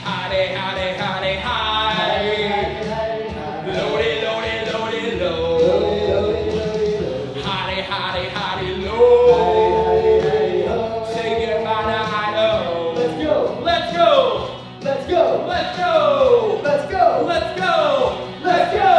Howdy, howdy, howdy, hi. Loaded, loaded, loaded, low. Howdy, howdy, howdy, low. Say goodbye to Idaho. Let's go! Let's go! Let's go! Let's go! Let's go! Let's go! Let's go!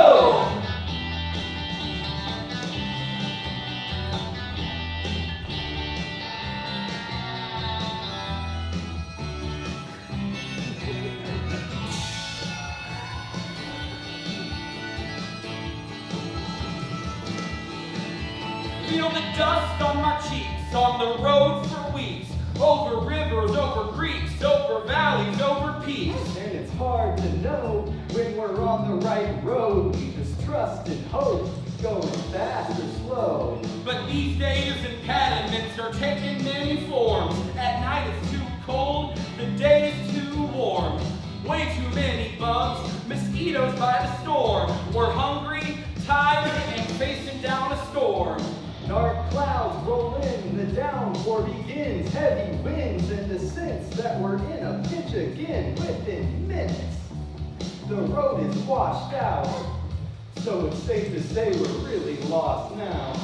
Feel the dust on my cheeks, on the road for weeks, over rivers, over creeks, over valleys, over peaks. And it's hard to know when we're on the right road. We just trust and hope, going fast or slow. But these days impediments are taking many forms. At night it's too cold, the day is too warm. Way too many bugs, mosquitoes by the storm. We're hungry, tired, and facing down a storm. Dark clouds roll in, the downpour begins. Heavy winds and the sense that we're in a pinch again within minutes. The road is washed out, so it's safe to say we're really lost now.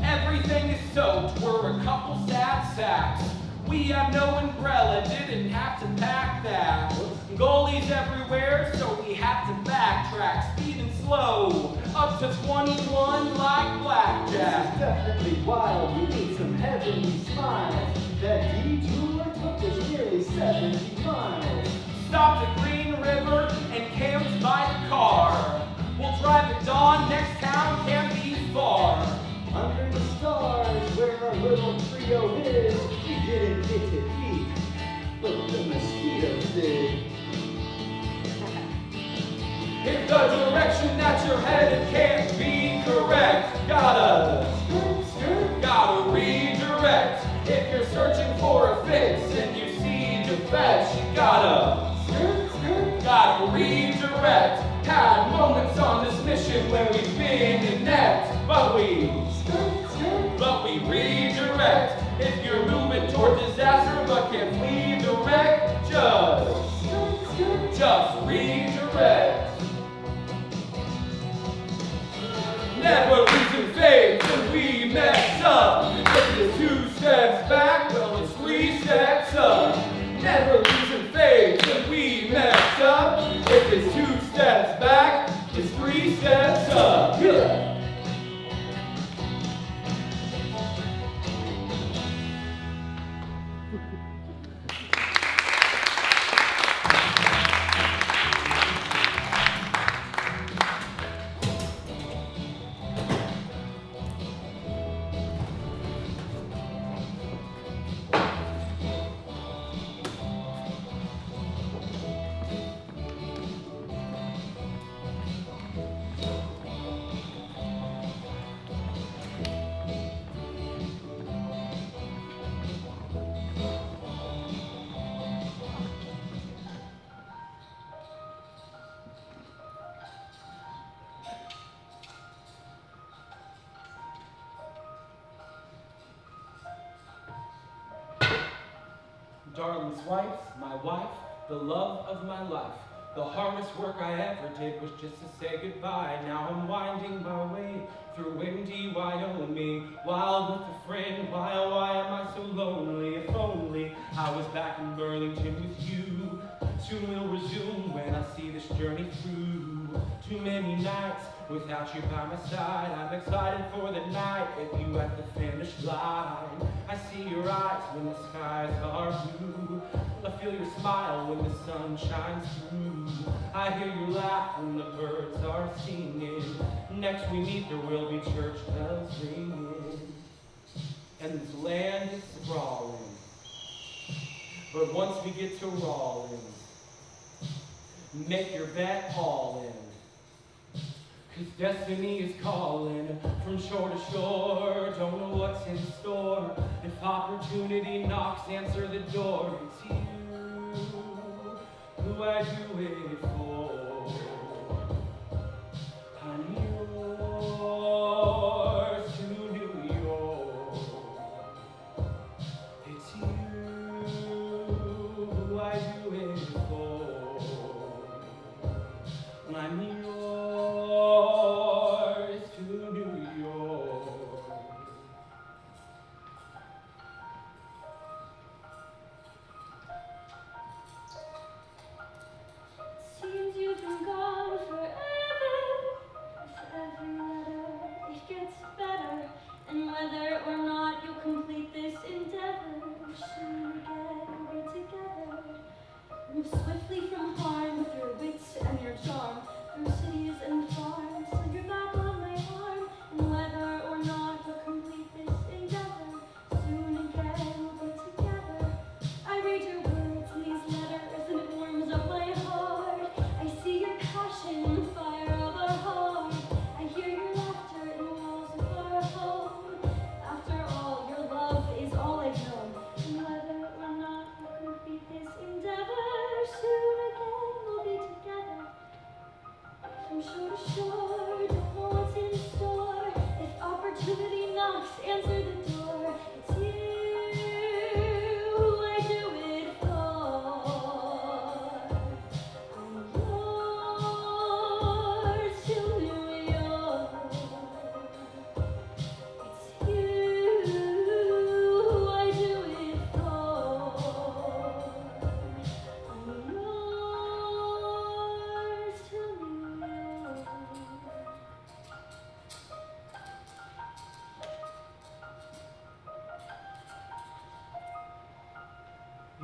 Everything is soaked, we're a couple sad sacks. We have no umbrella, didn't have to pack that. Goalies everywhere, so we have to backtrack, speeding slow, up to 21 like This blackjack. is definitely wild. We need some heavenly smiles. That detour took us nearly 70 miles. Stopped at Green River and camped by the car. We'll drive at dawn, next town can't be far. Under the stars where our little trio is, we didn't get to eat, but the mosquitoes did. If the direction that you're headed can't be correct, gotta redirect. If you're searching for a fix and you see defects, you gotta redirect. Had moments on this mission when we've been inept, but we redirect. If you're moving toward disaster but can't flee the wreck, just redirect. Never losing faith when we mess up. If it's 2 steps back, well it's 3 steps up. Never losing faith when we mess up. If it's 2 steps back, it's 3 steps up. Yeah. Darling's wife, my wife, the love of my life. The hardest work I ever did was just to say goodbye. Now I'm winding my way through windy Wyoming. While with a friend, why am I so lonely? If only I was back in Burlington with you. Soon we'll resume when I see this journey through. Too many nights without you by my side. I'm excited for the night with you at the finish line. I see your eyes when the skies are blue. I feel your smile when the sun shines through. I hear you laugh when the birds are singing. Next we meet, there will be church bells ringing. And this land is sprawling. But once we get to Rawlins, make your bet all in. 'Cause destiny is calling from shore to shore. Don't know what's in store. If opportunity knocks, answer the door. It's you who I do it for. I'm yours to New York. It's you who I do it for. I'm yours to New York. Seems you've been gone forever. With every letter, it gets better. And whether or not you'll complete this endeavor, soon again we'll be together. Move swiftly from harm with your wits and your charm. Through cities and farms, till you're back on my arm. And whether or not you'll complete this endeavor, soon again we'll be together. I read your words in these letters and it warms up my heart. I see your passion in the fire.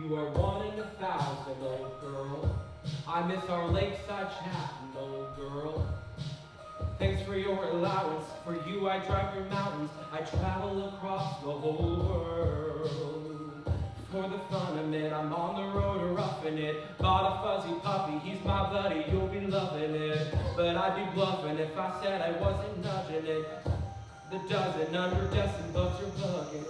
You are 1 in 1,000, old girl. I miss our lakeside chatting, old girl. Thanks for your allowance. For you I drive through mountains. I travel across the whole world. For the fun of it, I'm on the road roughing it. Bought a fuzzy puppy, he's my buddy, you'll be loving it. But I'd be bluffing if I said I wasn't nudging it. The dozen underdestined bugs are bugging.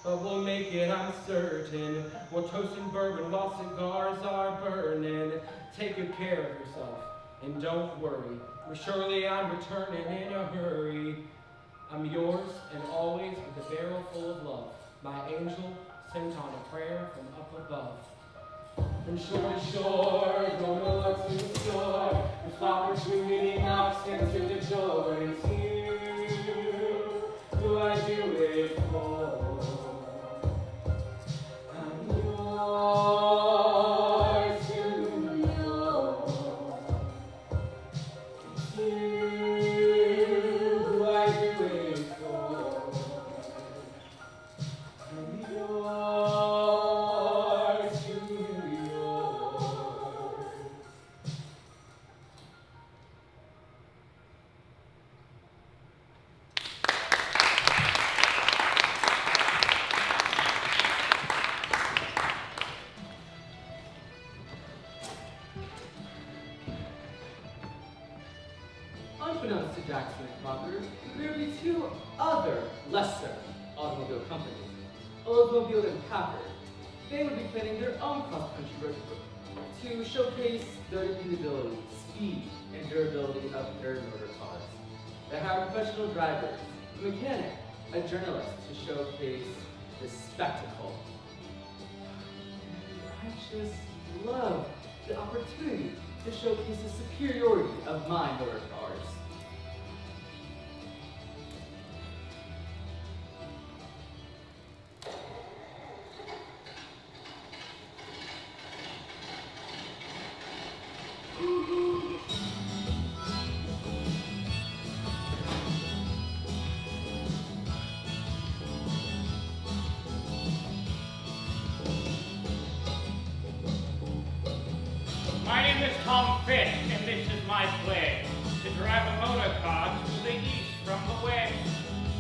But we'll make it, I'm certain. We're toasting bourbon while cigars are burning. Take good care of yourself, and don't worry. For surely I'm returning in a hurry. I'm yours, and always with a barrel full of love. My angel sent on a prayer from up above. From shore to shore, gonna look to the store. If opportunity knocks into the door, it's you who I do it for. I'm yours to yours. It's you who I do it for. I'm yours to yours. Unbeknownst to Jackson and Crocker, there would be two other lesser automobile companies, Oldsmobile and Packard. They would be planning their own cross-country road trip to showcase the dependability, speed, and durability of their motor cars. They hire professional drivers, a mechanic, a journalist to showcase the spectacle. I just love the opportunity to showcase the superiority of my motor cars. My name is Tom Fish, and this is my pledge, to drive a motor car to the east from the west.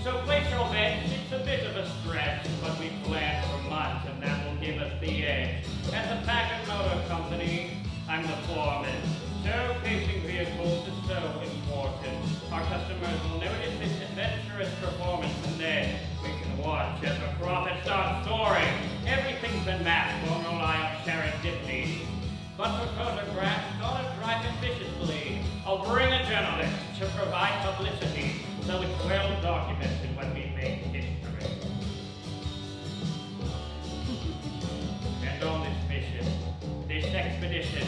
So place your bets, it's a bit of a stretch, but we planned for months, and that will give us the edge. At the Packard Motor Company, I'm the foreman. Showcasing vehicles is so important. Our customers will notice this adventurous performance, and then we can watch as the profit starts soaring. Everything's been mapped, won't rely on serendipity. But for photographs, gotta drive ambitiously. I'll bring a journalist to provide publicity, so it's well documented when we make history. And on this mission, this expedition,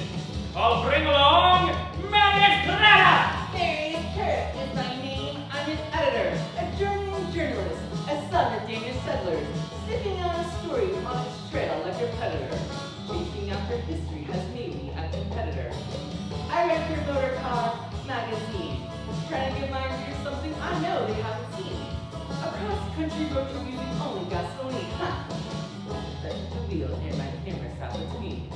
I'll bring along Marius Clara! Marius Carrot is my name. I'm an editor, a journeyman journalist, a son of Danish settlers, sniffing out a story on its trail like a predator. Chasing after history has made me a competitor. I write for Motor Car magazine, trying to give my readers something I know they haven't seen. A cross-country road trip using only gasoline. Ha! Touch the wheel and my camera stops between.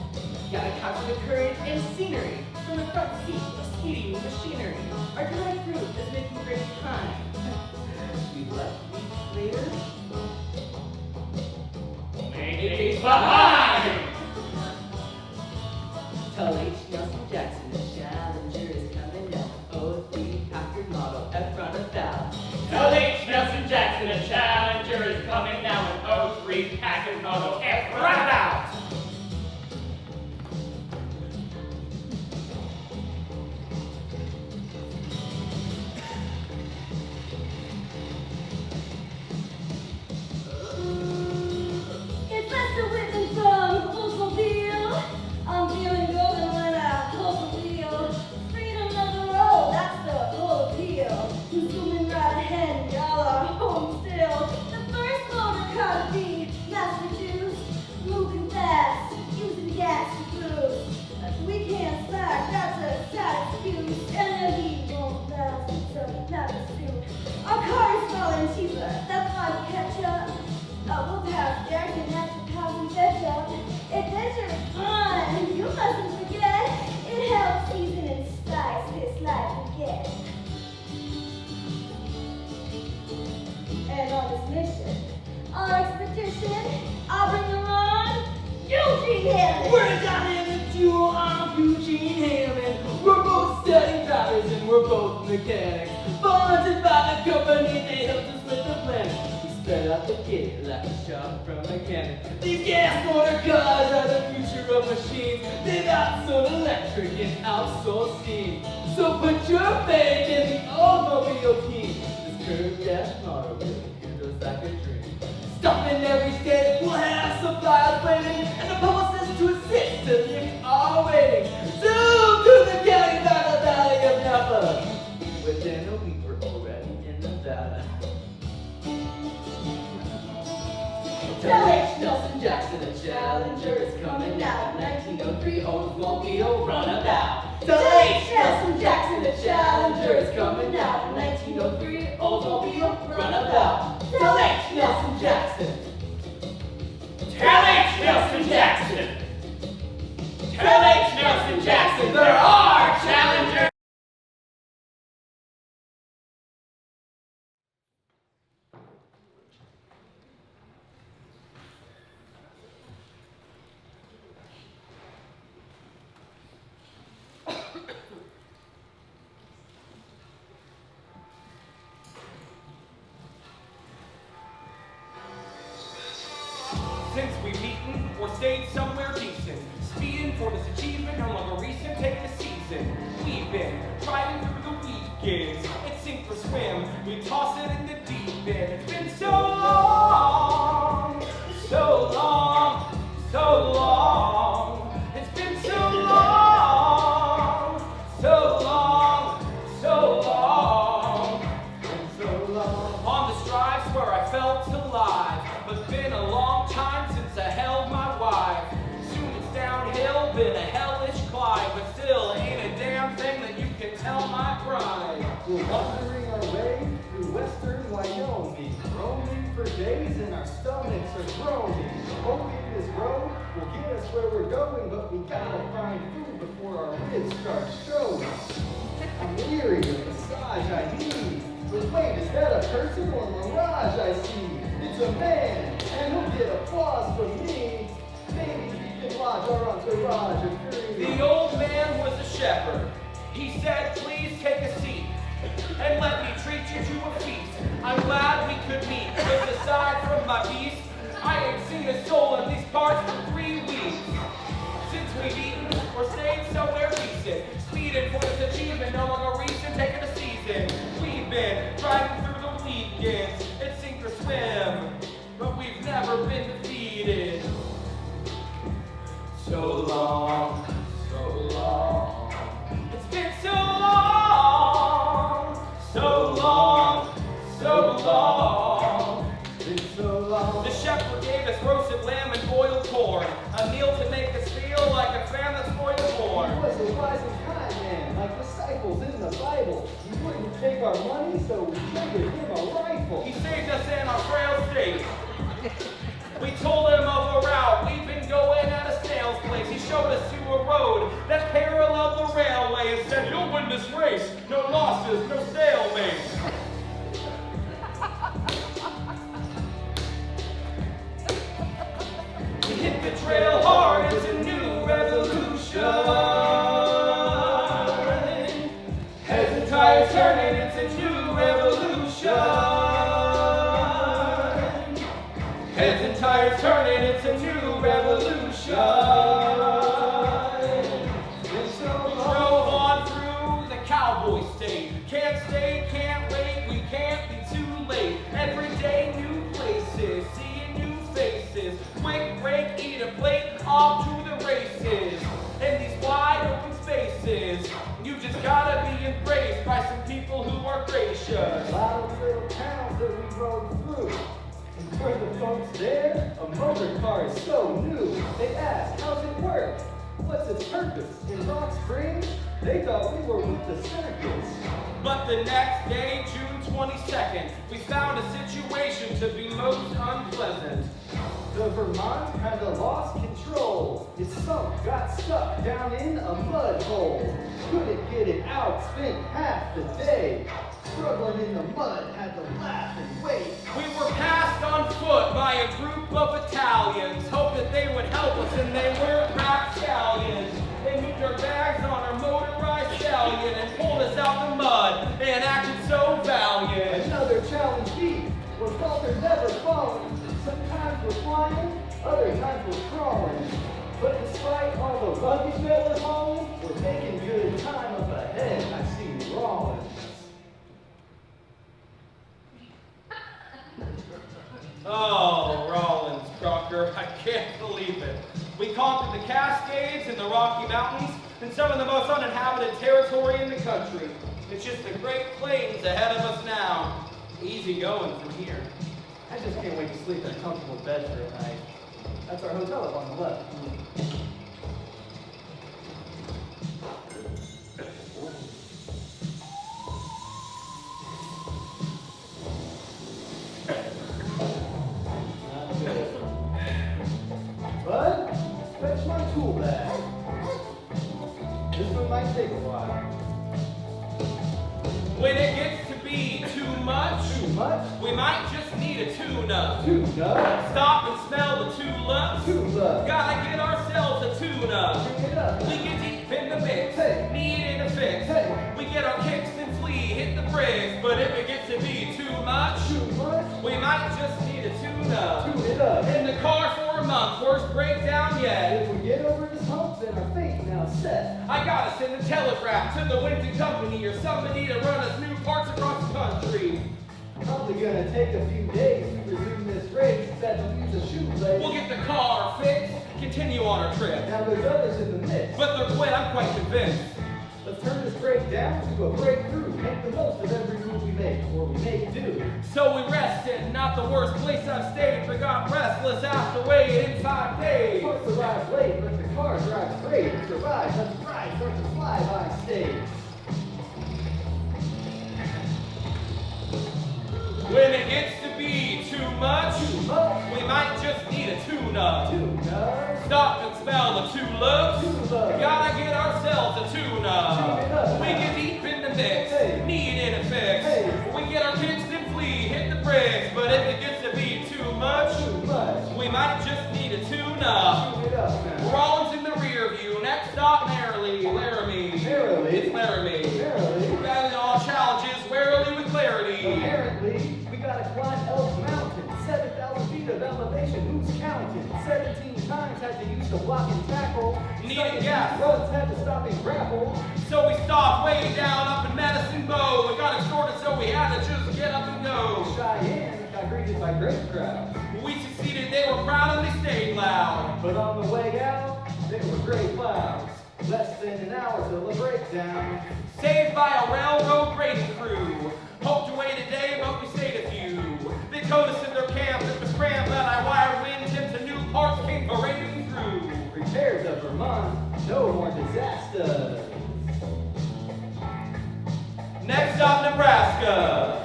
Gotta capture the courage and scenery from the front seat of speeding machinery. Our drive-through is making great time. We left weeks later. It's behind! Tell H. Nelson Jackson the Challenger is coming up. 03 Packard model F roundabout. Tell H. Nelson Jackson a Challenger is coming now in 03 Packard Model F roundabout! It's Lester Whitman from Oldsmobile. I'm feeling golden when I were both mechanics. Bonded by the company, they helped us with the plan. We sped out the gate like a shot from a cannon. These gas motor cars are the future of machines. They've outsold electric and outsold steam. So put your faith in the automobile team. This curved dash model really feels like a dream. Stop in every state, we'll have suppliers waiting, and the publicist to assist to lift our waiting. Zoom through the county by the valley of Napa. Within a week, we're already in Nevada. Tell H. Nelson Jackson a Challenger is coming out. 1903 Oldsmobile runabout. Tell H. Nelson Jackson a Challenger is coming out. 1903 Oldsmobile runabout. Tell H. Nelson Jackson. Tell H. Nelson Jackson. Tell H. Nelson Jackson there are challengers. Since we've eaten or stayed somewhere decent, speeding for this achievement no longer recent, take the season. We've been driving through the weekends, it's sink or swim, we toss it in the deep end. It's been so long, so long, so long. It's been so long, so long, so long. Been so long. On the strides where I felt alive, but been a long time since I held my wife. Soon it's downhill, been a hellish climb, but still ain't a damn thing that you can tell my pride. We're wandering our way through western Wyoming, roaming for days and our stomachs are groaning. Hoping this road will get us where we're going, but we gotta find food before our ribs start showing. I'm weary of the massage I need, but wait, is that a person or mirage I see? It's a man, and he'll get applause from me. Maybe he can lodge our entourage of free. The old man was a shepherd. He said, please take a seat and let me treat you to a feast. I'm glad we could meet, but aside from my beast, I ain't seen a soul in these parts for 3 weeks. Since we've eaten or stayed somewhere decent, speeding for this achievement, no longer recent, taking a season. We've been driving through the weekends, it's sink or swim, but we've never been defeated. So long, so long. It's been so long, so long, so long. Been so long. The shepherd gave us roasted lamb and boiled corn, a meal to make us feel like a fan that's going to He born. was a wise and kind man, like disciples in the Bible. He wouldn't take our money, so we traded him a rifle. He saved us in our frail state. We told him of a route we've been going at a snail's pace. He showed us to a road that paralleled the railway and said, you'll win this race. No losses, no stalemates. We hit the trail hard, it's a new revolution. Heads and tires turning, it's a new revolution. Heads and tires turning, it's a new revolution. Drove on through the cowboy state. Can't stay, can't wait, we can't be too late. Every day new places, seeing new faces. Quick break, eat a plate, off to the races. In these wide open spaces, you just gotta be embraced by some people who are gracious. A lot of little towns that we rode through. And for the folks there, a motor car is so new. They asked, how's it work? What's its purpose? In Rock Springs, they thought we were with the circus. But the next day, June 22nd, we found a situation to be most unpleasant. The Vermont kinda lost control. It sunk, got stuck down in a mud hole. Couldn't get it out, spent half the day. Struggling in the mud, had to laugh and wait. We were passed on foot by a group of Italians, hoped that they would help us, and they were rapscallions. They moved our bags on our motorized stallion and pulled us out the mud. other times we're crawling. But despite all the luggage that we're hauling, we're making good time up ahead. I see Rollins. Oh, Rollins, Crocker, I can't believe it. We conquered the Cascades and the Rocky Mountains and some of the most uninhabited territory in the country. It's just the Great Plains ahead of us now. Easy going from here. I just can't wait to sleep in a comfortable bed for a night. That's our hotel up on the left. Bud, fetch my tool bag. This one might take a while. When it gets to be too much, we might just need a tune-up. Tune-up? Stop and smell the tulips. Tune-up. Gotta get ourselves a tune-up. Bring it up. We get deep in the mix, Hey. need a fix. Hey. We get our kicks and flee, hit the bricks. But if it gets to be too much, we might just need a tune-up. Tune it up. In the car for a month, worst breakdown yet. If we get over this hump, then our fate's now set. I gotta send a telegraph to the Winton Company or somebody to run us new parts across the country. Probably gonna take a few days to resume this race. That leaves a shoelace. We'll get the car fixed, continue on our trip. Now there's others in the mix. But they're quit, I'm quite convinced. Let's turn this breakdown to a breakthrough. Make the most of every move we make, or we make do. So we rested, not the worst place I've stayed, but got restless after waiting 5 days. Parts arrive late, but the car drives great. It survives, let's ride, start to fly by stage. When it gets to be too much, Up, we might just need a tune-up. tune-up, Stop and smell the tulips. Tulips. Gotta get ourselves a Tune it tune-up. up. We get deep in the mix, Hey. need in a fix. Hey. We get our kicks and flee, hit the bricks. But if it gets to be too much, too much. we might just need a tune-up. Tune it up now. Rollins in the rear view, next stop Laramie. Laramie? It's Laramie. Laramie? Battling all challenges warily with clarity. Apparently, we gotta climb Elk Mountain. 7,000 feet of elevation, who's counting? 17 times had to use the block and tackle. Needed Second gas. Roads had to stop and grapple. So we stopped way down up in Medicine Bow. We got extorted, so we had to just get up and go. Cheyenne got greeted by great crowds. We succeeded, they were proud and they stayed loud. But on the way out, there were gray clouds. Less than an hour till the breakdown. Saved by a railroad grading crew. Hoped away today, but we stayed a few. They towed us in their camp, it was cramped, but I wired wind into new parts came parading through. Prepared to Vermont, no more disasters. Next stop, Nebraska.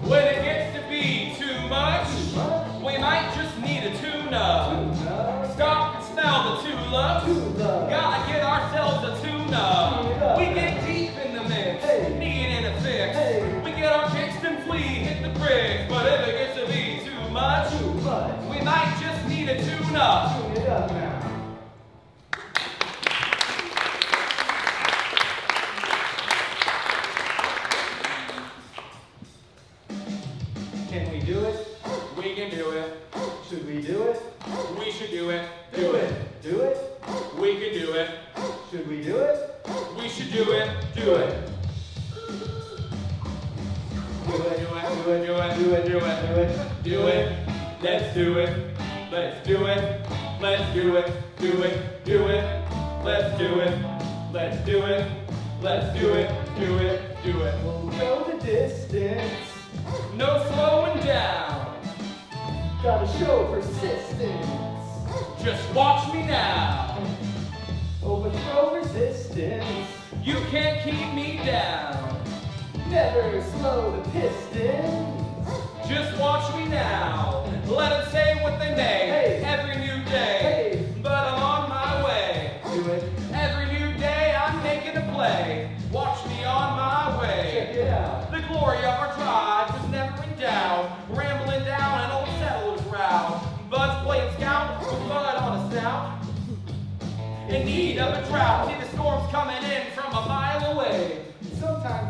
When it gets to be too much, we might just need a tune-up. Tune-up. Stop and smell the tulips. Tune-up. Gotta get ourselves a tune-up. Tune-up. We get deep in the mix, Hey. need in a fix. Hey. We get our kicks and flee, hit the bricks. But if it gets to be too much, Too much. we might just need a tune-up. Tune it up now. Can we do it? We can do it. Should we do it? We should do it. Do it. Do it? We can do it. Should we do it? We should do it. Do it. Do it. Do it. Do it. Do it. Do it. Do it. Do it. Let's do it. Let's do it. Let's do it. Do it. Do it. Let's do it. Let's do it. Let's do it. Do it. Do it. We'll go the distance. No slowing down. Gotta show persistence. Just watch me now. Overthrow resistance. You can't keep me down. Never slow the pistons. Just watch me now. Let them say what they may. Hey. Every new day. Hey. But I'm on my way. Do it. Every new day I'm making a play. Watch me on my Check way. it out. The glory of our tribe was never in doubt. Rambling down an old settler's route. Bud's playing scout with mud on his snout. In need of a drought. See the storms coming in from a mile away.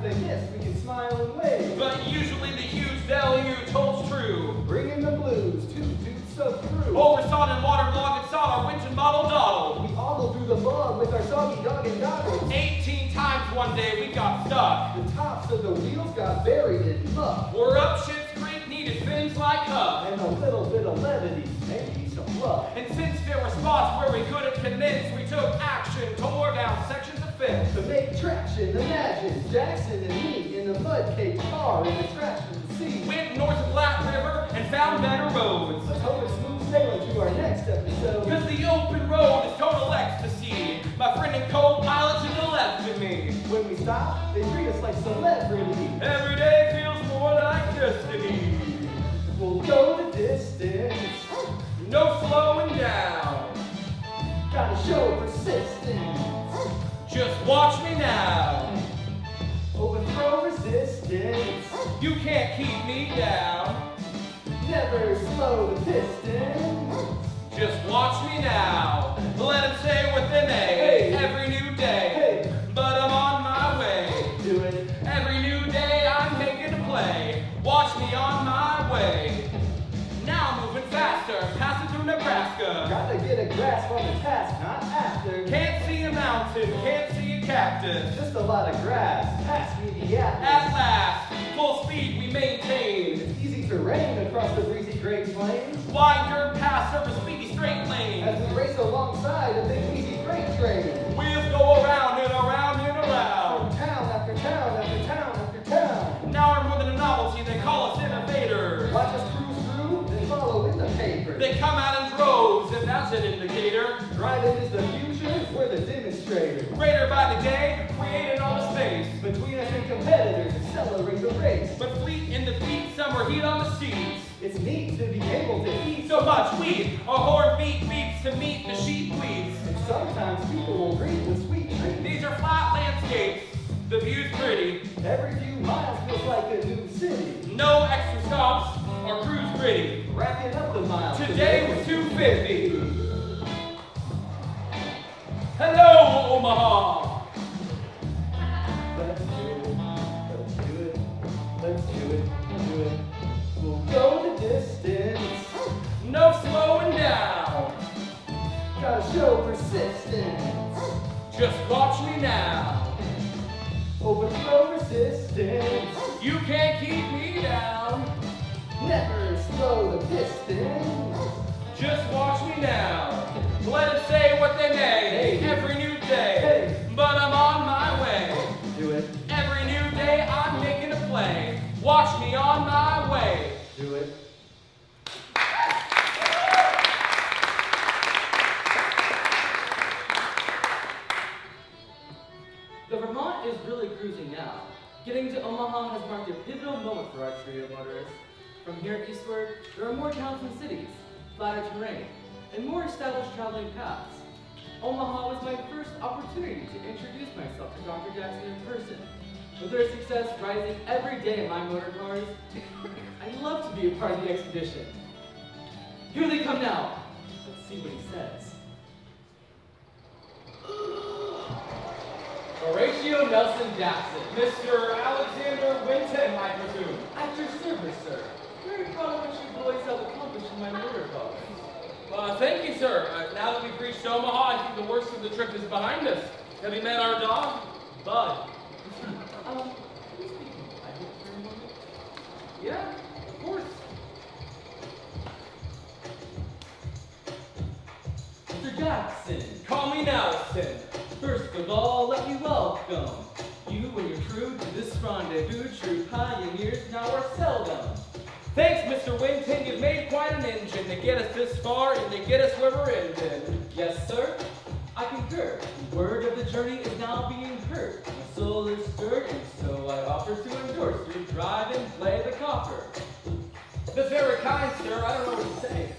sometimes they miss, we can smile and wave. But usually the huge value holds true. Bringing the blues, two dudes so through. Over sod and waterlogged and sod our winch and bottle dawdle. We all through the bog with our soggy dog and goggles. 18 times one day we got stuck. The tops of the wheels got buried in muck. We're up Shit's Creek, needed fins like Huck. And a little bit of levity, maybe some luck. And since there were spots where we couldn't condense, we took action, tore down sections of fence. To make traction, imagine Jackson and me in a mud-caked car in the trash of the sea. Went north of Black River and found better roads. Let's hope it's smooth sailing to our next episode. Cause the open road is total ecstasy. My friend and co-pilot to the left of me. When we stop, they treat us like celebrity. Every day feels more like destiny. We'll go the distance. No slowing down. Gotta show persistence. Just watch me now. Overthrow resistance. You can't keep me down. Never slow the piston. Just watch me now. Let them say what they may. Hey. Every new day. Hey, But I'm on my way. do it. Every new day I'm making a play. Watch me on my way. Now I'm moving faster, passing through Nebraska. Gotta get a grasp on the task, not after. Can't see a mountain, can't see a cactus. Just a lot of grass. Pass me the At atlas. last, full speed we maintain. It's easy terrain across the breezy Great Plains. Wide dirt paths over speedy straight lanes. As we race alongside a big easy freight train. Wheels go around and around and around. Town after town after town after town. Now we're more than a novelty, they call us innovators. Watch us cruise through, then follow in the paper. They come out in droves, and that's an indicator. Driving is the future, we're the demonstrator. Greater by the day, creating all the space. Between us and competitors, accelerate the race. But fleet in the feet, summer heat on the seats. It's neat to be able to eat. So much weed, our horn beat beeps to meet the sheep weeds. And sometimes people will greet with sweet treats. These are flat landscapes, the view's pretty. Every few miles feels like a new city. No extra stops, our crew's gritty. Racking up the miles. Today was 250. Hello, Omaha. Let's do it. Let's do it. Let's do it. Do it. We'll go the distance. No slowing down. Gotta show persistence. Just watch me now. Overthrow resistance. You can't keep me down. Never slow the piston. Just watch me now. Let it say what they may. Hey. Every new day. Hey. But I'm on my way. Do it. Every new day I'm making a play. Watch me on my way. Do it. The Vermont is really cruising now. Getting to Omaha has marked a pivotal moment for our trio of motorists. From here eastward, there are more towns and cities, flatter terrain, and more established traveling paths. Omaha was my first opportunity to introduce myself to Dr. Jackson in person. With their success rising every day in my motor cars, I'd love to be a part of the expedition. Here they come now. Let's see what he says. Horatio Nelson Jackson. Mr. Alexander Winton, I presume. At your service, sir. Very proud of what you boys have accomplished in my motor cars. Thank you, sir. Now that we've reached Omaha, I think the worst of the trip is behind us. Have you met our dog, Bud? Can you speak in private for a moment? Yeah, of course. Mr. Jackson, Call me Nelson. first of all, let me welcome you and your crew to this rendezvous. True pioneers now are seldom. Thanks, Mr. Winton. You've made quite an engine to get us this far and to get us where we're ending. Yes, sir. I concur. The word of the journey is now being heard. My soul is stirred, and so I offer to endorse your drive and play the coffer. That's very kind, sir. I don't know what to say.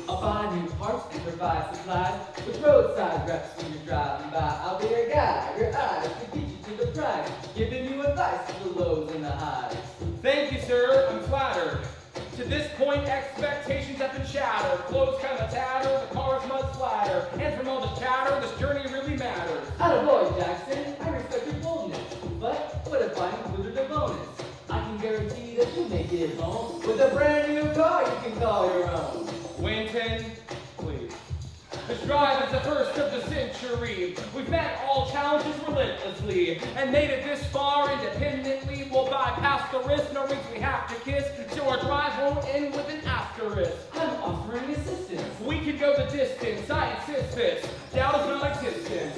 I'll buy new parts and provide supplies with roadside reps when you're driving by. I'll be your guide, your eyes to get you to the prize, giving you advice for the lows and the highs. Thank you, sir. I'm flattered. To this point, expectations have been shattered. Clothes kind of tatter, the car's much flatter. And from all this chatter, this journey really matters. Attaboy, Jackson. I respect your boldness. see that you make it home with a brand new car you can call your own. Winton, please. This drive is the first of the century. We've met all challenges relentlessly and made it this far independently. We'll bypass the risk, no rings we have to kiss, so our drive won't end with an asterisk. I'm offering assistance. We can go the distance, I insist this. Doubt is non-existent.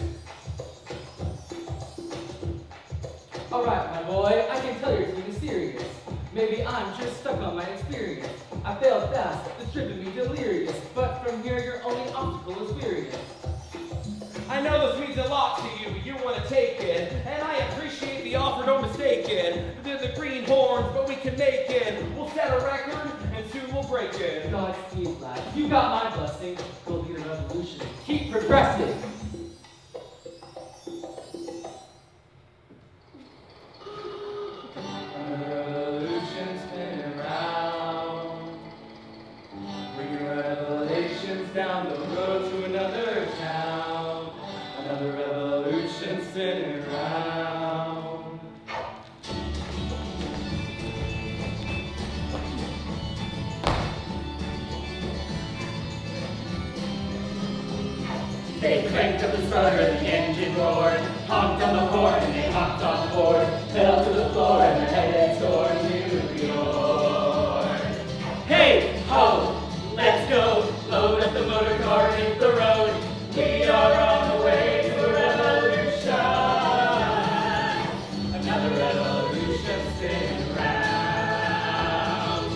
Alright, my boy, I can tell your team is serious. Maybe I'm just stuck on my experience. I failed fast, it's driven me delirious. But from here, your only obstacle is weariness. I know this means a lot to you, but you want to take it. And I appreciate the offer, don't mistake it. They're the greenhorns, but we can make it. We'll set a record, and soon we'll break it. Godspeed, lad. You got my blessing. We'll lead a revolution. Keep progressing. Revolution spinning round, bringing revelations down the road to another town. Another revolution spinning round. They cranked up the starter, the engine roared, honked on the horn, and they hopped on board, fell to the floor, and their heads toward New York. Hey, ho, let's go, load up the motor car, hit the road. We are on the way to a revolution. Another revolution spinning round,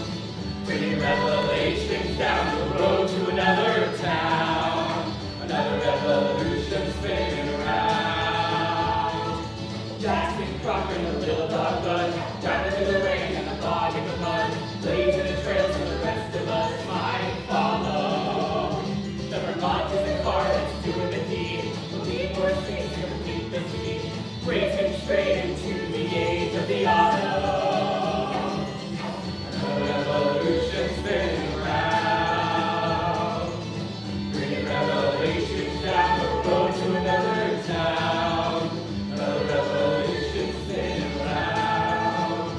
bringing revelations down the road to another town. Another revolution spinning around. Jackson Crocker and the little dog bud, driving through the rain and the fog and the mud, blazing the trails for the rest of us might follow. The Vermont is a car that's doing the deed. We'll need more streets to complete the speed, racing straight into the age of the auto. Another revolution spinning around, bringing revelations down the road to another town. Another revolution spinning round.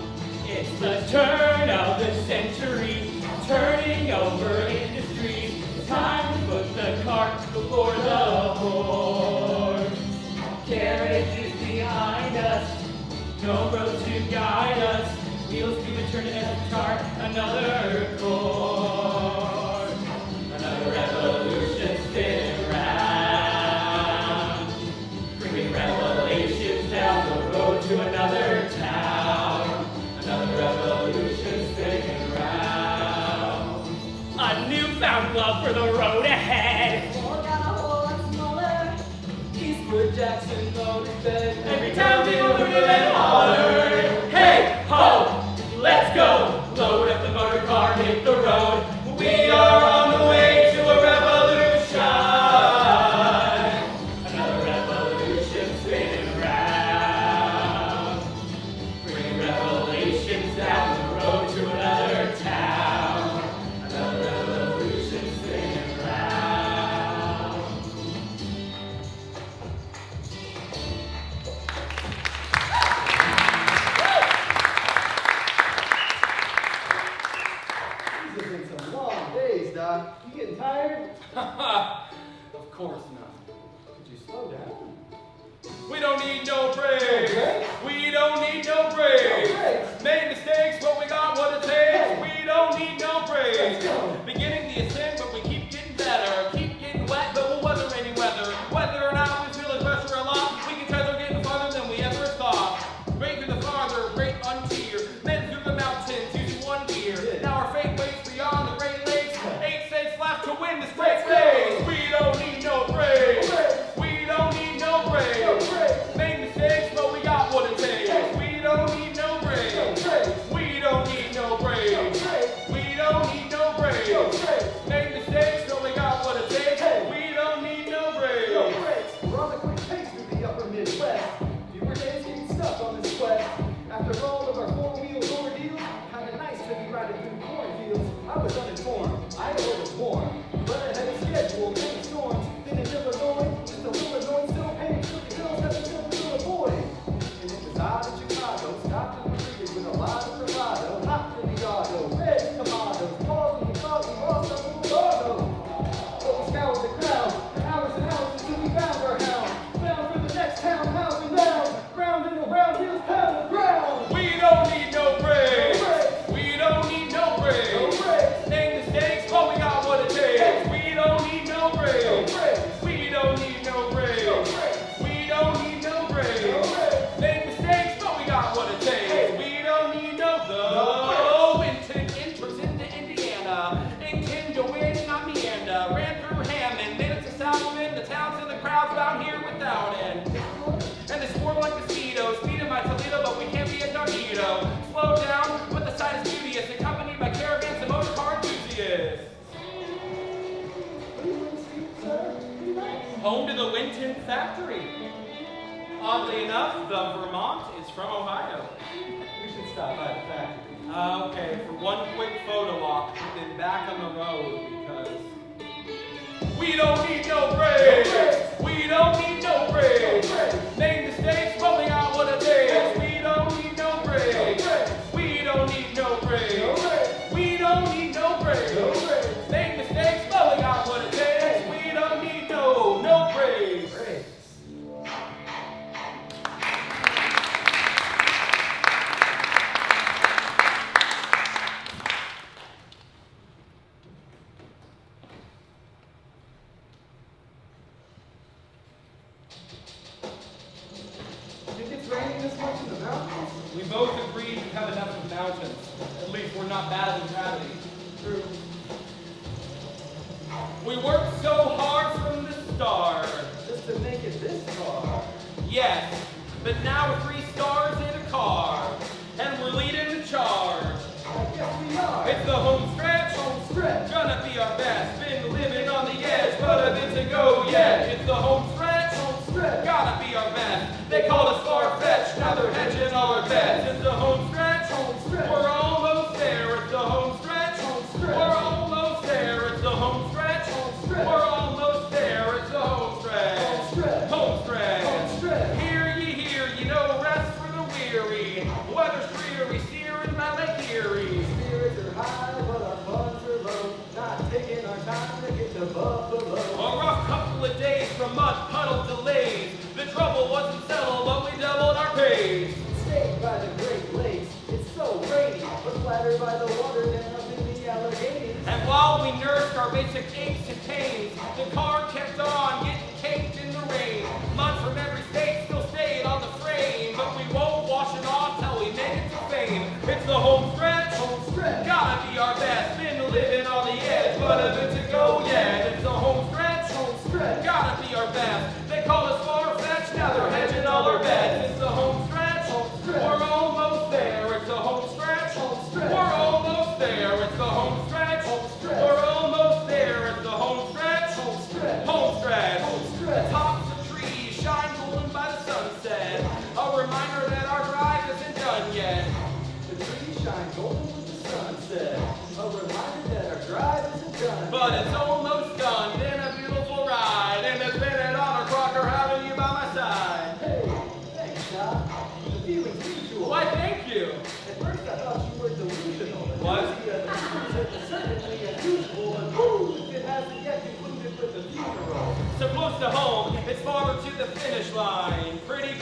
It's the turn of the century, turning over industries. Time to put the cart before the horse. Carriage is behind us, no road to guide us. Wheels keep turning as we chart another course. Another revolution spinning round, bringing revelations down the road to another town. Another revolution spinning round. A newfound love for the road ahead. More got a whole lot smaller. Eastwood, Jackson, Lotus Bed. Every time people hooted and hollered, hey, ho, let's go. Load up the motor car, hit the road. We are on the way to a revolution. Another revolution spinning round, bringing revelations down the road to another town. Another revolution spinning round. slow down, but the sight is beauteous, accompanied by caravans and motor car enthusiasts. Home to the Winton factory. Oddly enough, the Vermont is from Ohio. We should stop by the factory. Okay, for one quick photo op, then back on the road because we don't need no brakes. We don't need no brakes. Make mistakes, but we got what it takes. We don't need no brakes. We don't need no brakes. We don't need no brakes. Make mistakes, but we got what it takes. We don't need no brakes. Think it's raining this much in the mountains? We both agreed to have enough of mountains. At least we're not bad in gravity. True. We worked so hard from the start. Just to make it this far. Yes, but now we're 3 stars in a car. And we're leading the charge. I guess we are. It's the home stretch. Home stretch. Gonna be our best. Been living on the edge, but a bit to go yet. It's the home stretch. Home stretch. Gotta be our best. They call us far-fetched. Now they're hedging all our bets. It's the home stretch. Home stretch. We're almost there. It's the home stretch. Home stretch. We're almost there. It's the home stretch. Home stretch. We're almost there. It's the home stretch. Home stretch. Home stretch. Home stretch. Hear ye, no rest for the weary. Weather's dreary, steering by Lake Erie. Spirits are high, but our funds are low. Not taking our time to get to Buffalo. A rough couple of days from mud puddle delays. The trouble wasn't settled, but we doubled our pace. Stayed by the Great Lakes. It's so rainy, but flattered by the water down in the Alleghenies. And while we nursed our basic aches and pains, the car kept on getting caked in the rain. Mud from every state still stayed on the frame, but we won't wash it off till we make it to fame. It's the home stretch. Home stretch. Gotta be our best. Been living on the edge, but a bit to go yet. It's the home stretch. Home stretch. Gotta be our best. They call us far-fetched, now they're hedging all our bets. It's the home stretch. Home stretch. We're almost there. It's the home stretch. Home stretch. We're almost there. It's the home stretch. Home stretch. We're almost there. It's the home stretch. Home stretch. Home stretch. Home stretch. The tops of trees shine golden by the sunset. A reminder that our drive isn't done yet. The trees shine golden with the sunset. A reminder that our drive isn't done. But it's almost done. Been a beautiful ride. And it's been an honor, Crocker, having you by my side. Hey, thanks, Doc. The feeling's mutual. Why, thank you. At first I thought you were delusional. What? Certainly unusual, and ooh, if it hasn't yet concluded with the funeral. So close to home, it's farther to the finish line. Pretty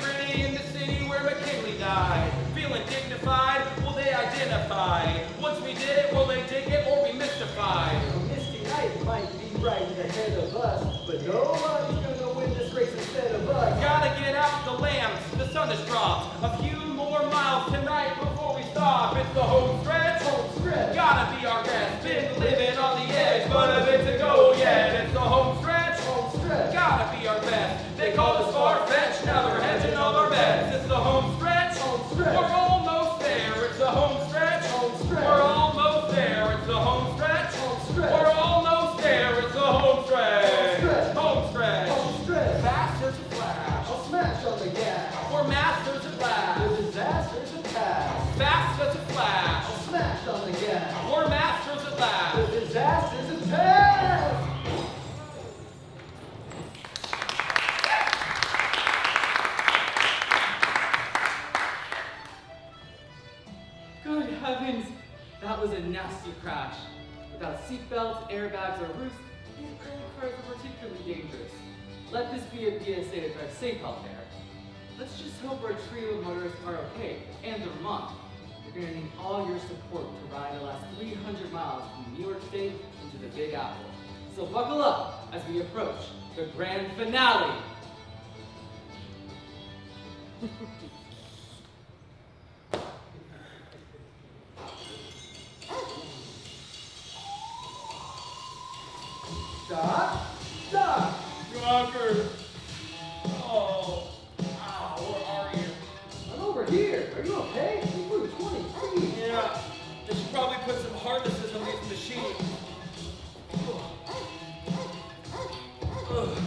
in the city where McKinley died. Feeling dignified, will they identify? Once we did it, will they dig it or be mystified? A misty night might be right ahead of us, but nobody's gonna win this race instead of us. Gotta get out the lamps, the sun has dropped. A few more miles tonight before we stop. It's the home stretch. Home stretch. Gotta be our best. Been living on the edge, but a bit to go yet. It's the home stretch. Home stretch. Gotta be our best. They call us far-fetched, now they're hedging all our bets. It's the home stretch. Home stretch. We're almost there. It's the home stretch. Home stretch. We're almost there. It's the home stretch. Home stretch. We're almost there. It's the home stretch. stretch. Home stretch. Home stretch. Fast as a flash. I'll smash on the gas. We're masters at last. The disasters have passed. Fast as a flash. I'll smash on the gas. We're masters at last. The disasters have passed. Good heavens, that was a nasty crash. Without seatbelts, airbags, or roofs, these early cars are particularly dangerous. Let this be a PSA to drive safe out there. Let's just hope our trio of motorists are okay, and the Vermont. You're gonna need all your support to ride the last 300 miles from New York State into the Big Apple. So buckle up as we approach the grand finale. Stop. Stop. Crocker. Oh. Where are you? I'm over here. Are you okay? You flew 20 feet. cheese. Ugh.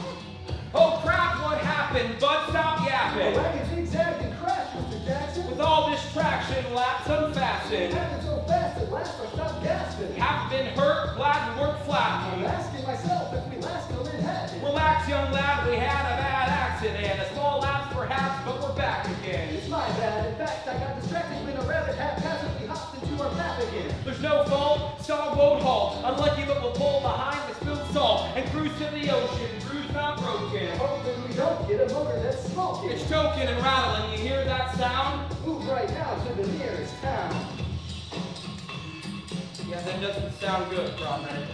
Oh crap, what happened? Bud, stop The yapping. wagon zigzagged and crashed, Mr. Jackson. With all this traction, laps It unfastened. happened so fast at last I stopped gasping. Have been hurt, glad we weren't I'm flattened. asking myself if we last still in Manhattan. Relax, young lad, we had a bad accident. A small lapse perhaps, but we're back again. It's my bad. In fact, I got distracted when a rabbit haphazardly hopped into our path again. There's no fault, Star won't halt. Unlucky but we'll pull behind the spilled salt and cruise to the ocean, bruised not broken. Hoping we don't get a motor that's smoking. It's choking and rattling, you hear that sound? Move right now to the nearest town. Yeah, that doesn't sound good, Promenade.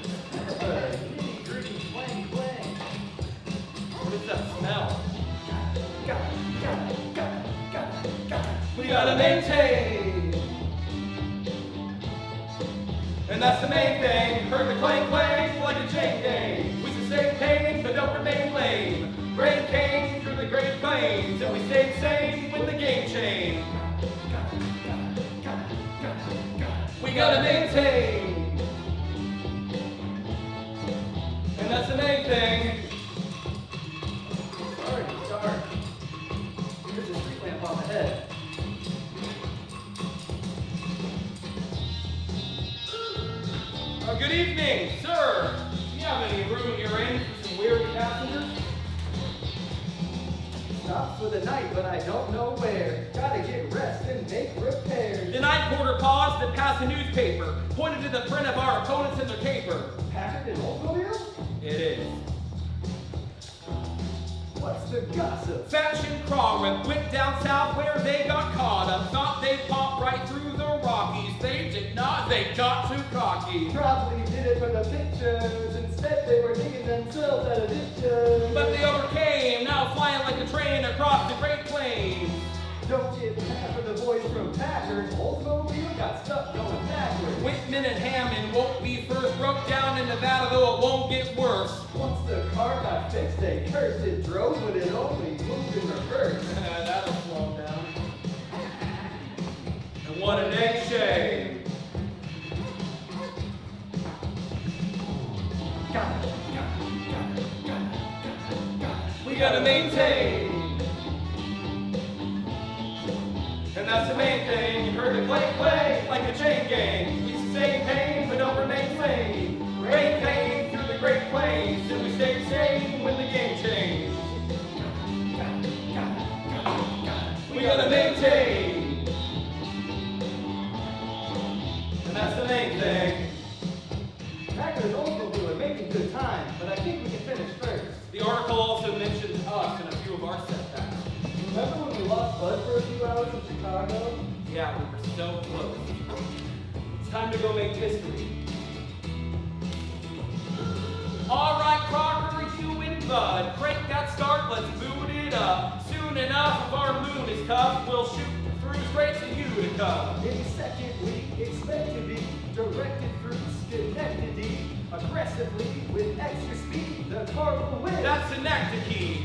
Nitty gritty, clang clang. What is that smell? Got it. We gotta maintain. And that's the main thing. Heard the clang clang like a chain gang. We sustain pain, but don't remain lame. Brain came through the Great Plains, and we stayed sane with the game changed. We gotta maintain. And that's the main thing. Sorry, dark. There's a street lamp on the head. Good evening, sir. Do you have any room you're in for some weary passengers? Stop for the night, but I don't know where. Gotta get rest and make repairs. The night porter paused and passed a newspaper, pointed to the print of our opponents in their caper. Packard and Oldsmobile? It is. What's the gossip? Faction Crawford went down south where they got caught up. Thought they'd pop right through the Rockies. They did not, they got too cocky. Probably did it for the pictures. Instead, they were digging themselves out of ditches. But they overcame, now flying like a train across the Great Plains. Don't get mad for the boys from Packard. Oldsmobile got stuck going backwards. Whitman and Hammond won't be first. Broke down in Nevada, though it won't get worse. Once the car got fixed, they cursed. It drove, but it only moved in reverse. That'll slow down. And what a dang shame. We gotta maintain. And that's the main thing. You heard it play like a chain gang. We sustain pain, but don't remain sane. Rain came through the Great Plains, and we stayed sane when the game changed. We gotta maintain. And that's the main thing. Packard and Oldsmobile are making good time, but I think we can finish first. The article also mentions us and a few of our setbacks. Remember when we lost Bud for a few hours in Chicago? Yeah, we were so close. It's time to go make history. All right, Crocker, you and Bud, crank that start, let's boot it up. Soon enough, if our moon is tough, we'll shoot through straight to Utica. In second, we expect to be directed through Schenectady aggressively with extra speed. The car will win. That's Synecdoche.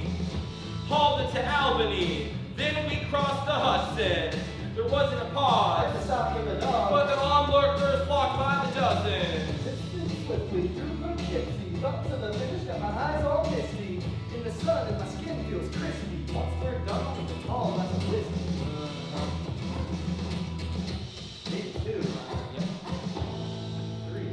Hauled it to Albany. Then we crossed the Hudson. There wasn't a Hard pause, to stop for the dog. but the onlookers flocked by the dozen. Drifting swiftly through Poughkeepsie, up to the finish, got my eyes all misty. In the sun, and my skin feels crispy. Once we're done with the tall glass of whiskey. Me too. Three.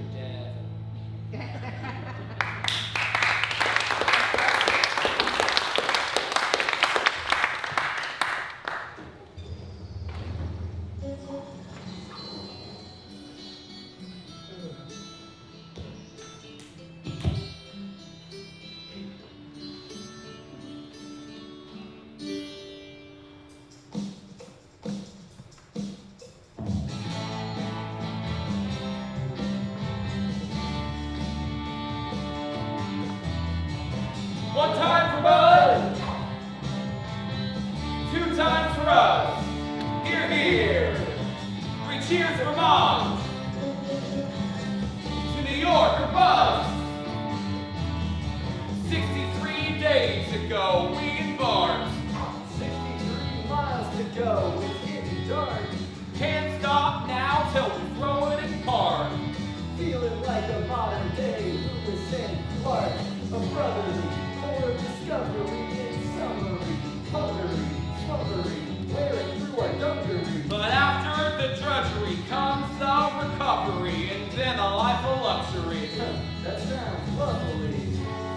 One time for Bud, two times for us. Hear, hear. Three cheers for Mom. To New York or bust. 63 days ago, we embarked. 63 miles to go, it's getting dark. Can't stop now till we throw it in park. Feeling like luxury. That sounds lovely.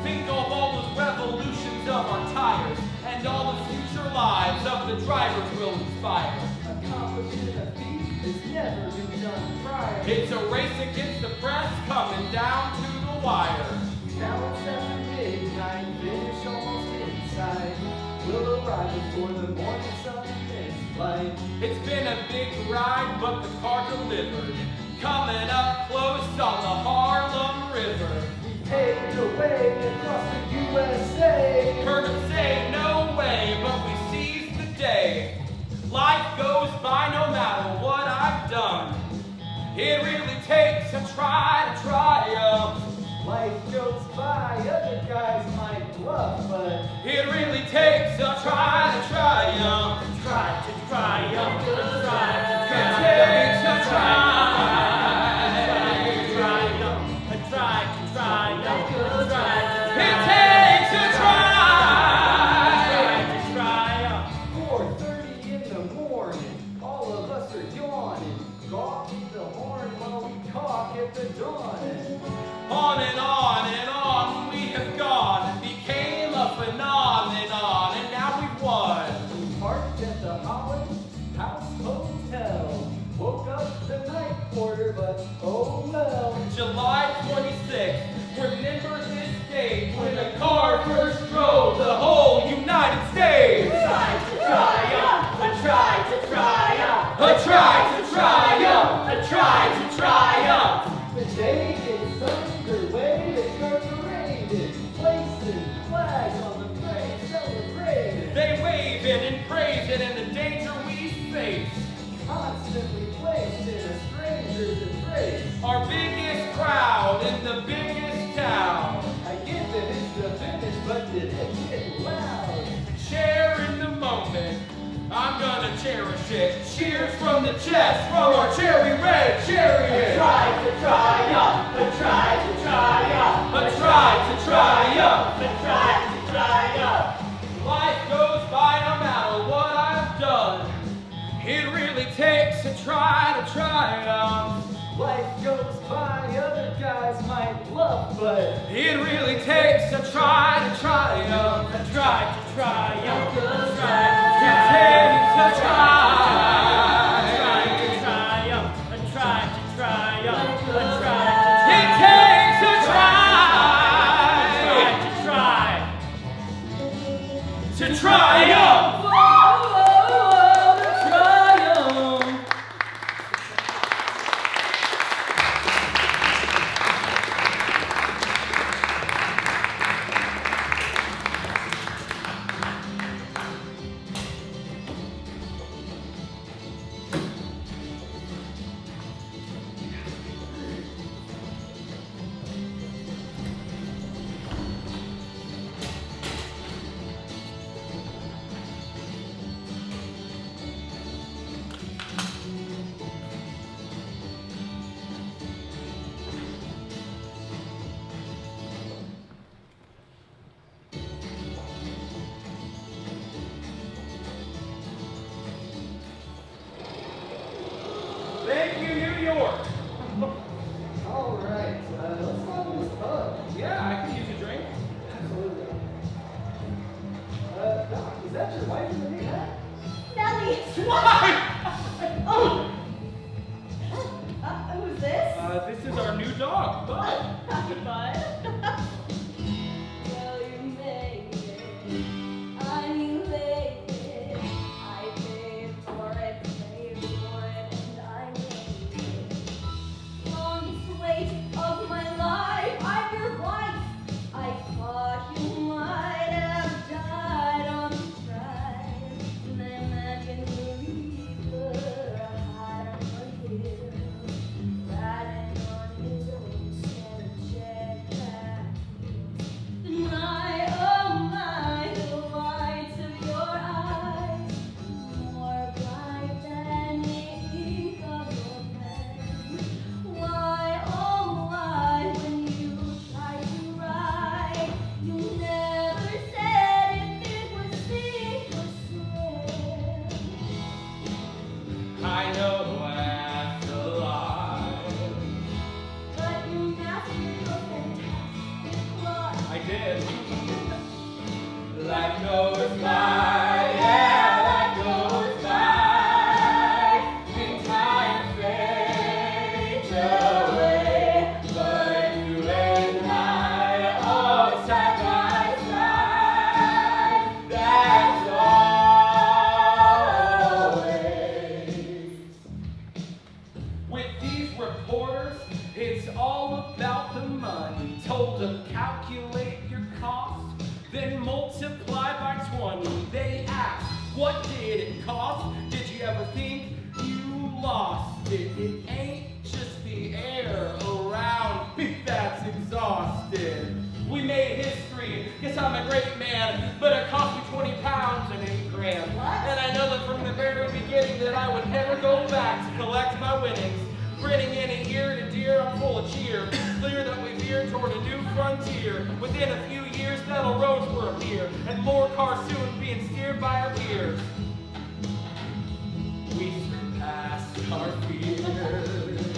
Think of all those revolutions of our tires and all the future lives of the drivers will inspire. Accomplishing a feat has never been done prior. It's a race against the press coming down to the wire. Now it's after midnight, finish almost inside. We'll arrive before the morning sun is light. It's been a big ride, but the car delivered. Coming up close on the Harlem River. We paved the way across the USA. Heard them say no way, but we seized the day. Life goes by no matter what I've done. It really takes a try to triumph. Life goes by, other guys might bluff, but It really takes a try to triumph. Try to triumph, try to It triumph. takes a try. It takes a try. 4:30 in the morning, all of us are yawning. Gawk the horn while we caulk at the dawning. On and on we have gone. Became a phenomenon, and now we've won. We parked at the Holland House Hotel. Woke up the night porter, but oh well. July 26th, remember this date when a car first drove the whole United States. Try to triumph, I try to triumph, A try to triumph. I try to triumph. The day is underway, they start parading, placing flags on the parade, celebrating. They wave it and praise it, and the danger we face. Constantly placed in a stranger's embrace. Our biggest crowd in the biggest town. I get that it's the finish, but did it get loud? Share in the moment. I'm gonna cherish it. Cheers from the chest from our cherry red chariot. Try to triumph, I try to triumph, A try to triumph. I try to triumph. Life goes by no matter what I've done. It really takes a try to triumph. Life goes by, other guys might bluff, but It really takes a try to triumph. I try to triumph, I try It to takes a triumph. It takes a try to triumph. Thank you, New York. all right, let's start with this pub. Yeah, I could use a drink. Absolutely. Doc, is that your wife in the new hat? Nellie! Why? Who's this? This is our new dog, Bud. Bud. Well, you made it. I elated. I paid for it, and I made it. Longest wait of my life. I'm your wife. I thought you might have died on the drive. And I imagined the reaper high on the hill, riding on his own cemetery. It's all about the money. Told to calculate your cost, then multiply by 20. They asked, what did it cost? Did you ever think you lost it? It ain't just the air around me that's exhausted. We made history, guess I'm a great man, but it cost me 20 pounds and 8 grand. And I know that from the very beginning that I would never go back to collect my winnings. Grinning in an ear to deer, I'm full of cheer. Clear that we veer toward a new frontier. Within a few years, metal roads will appear, and more cars soon being steered by our peers. We surpassed our fears,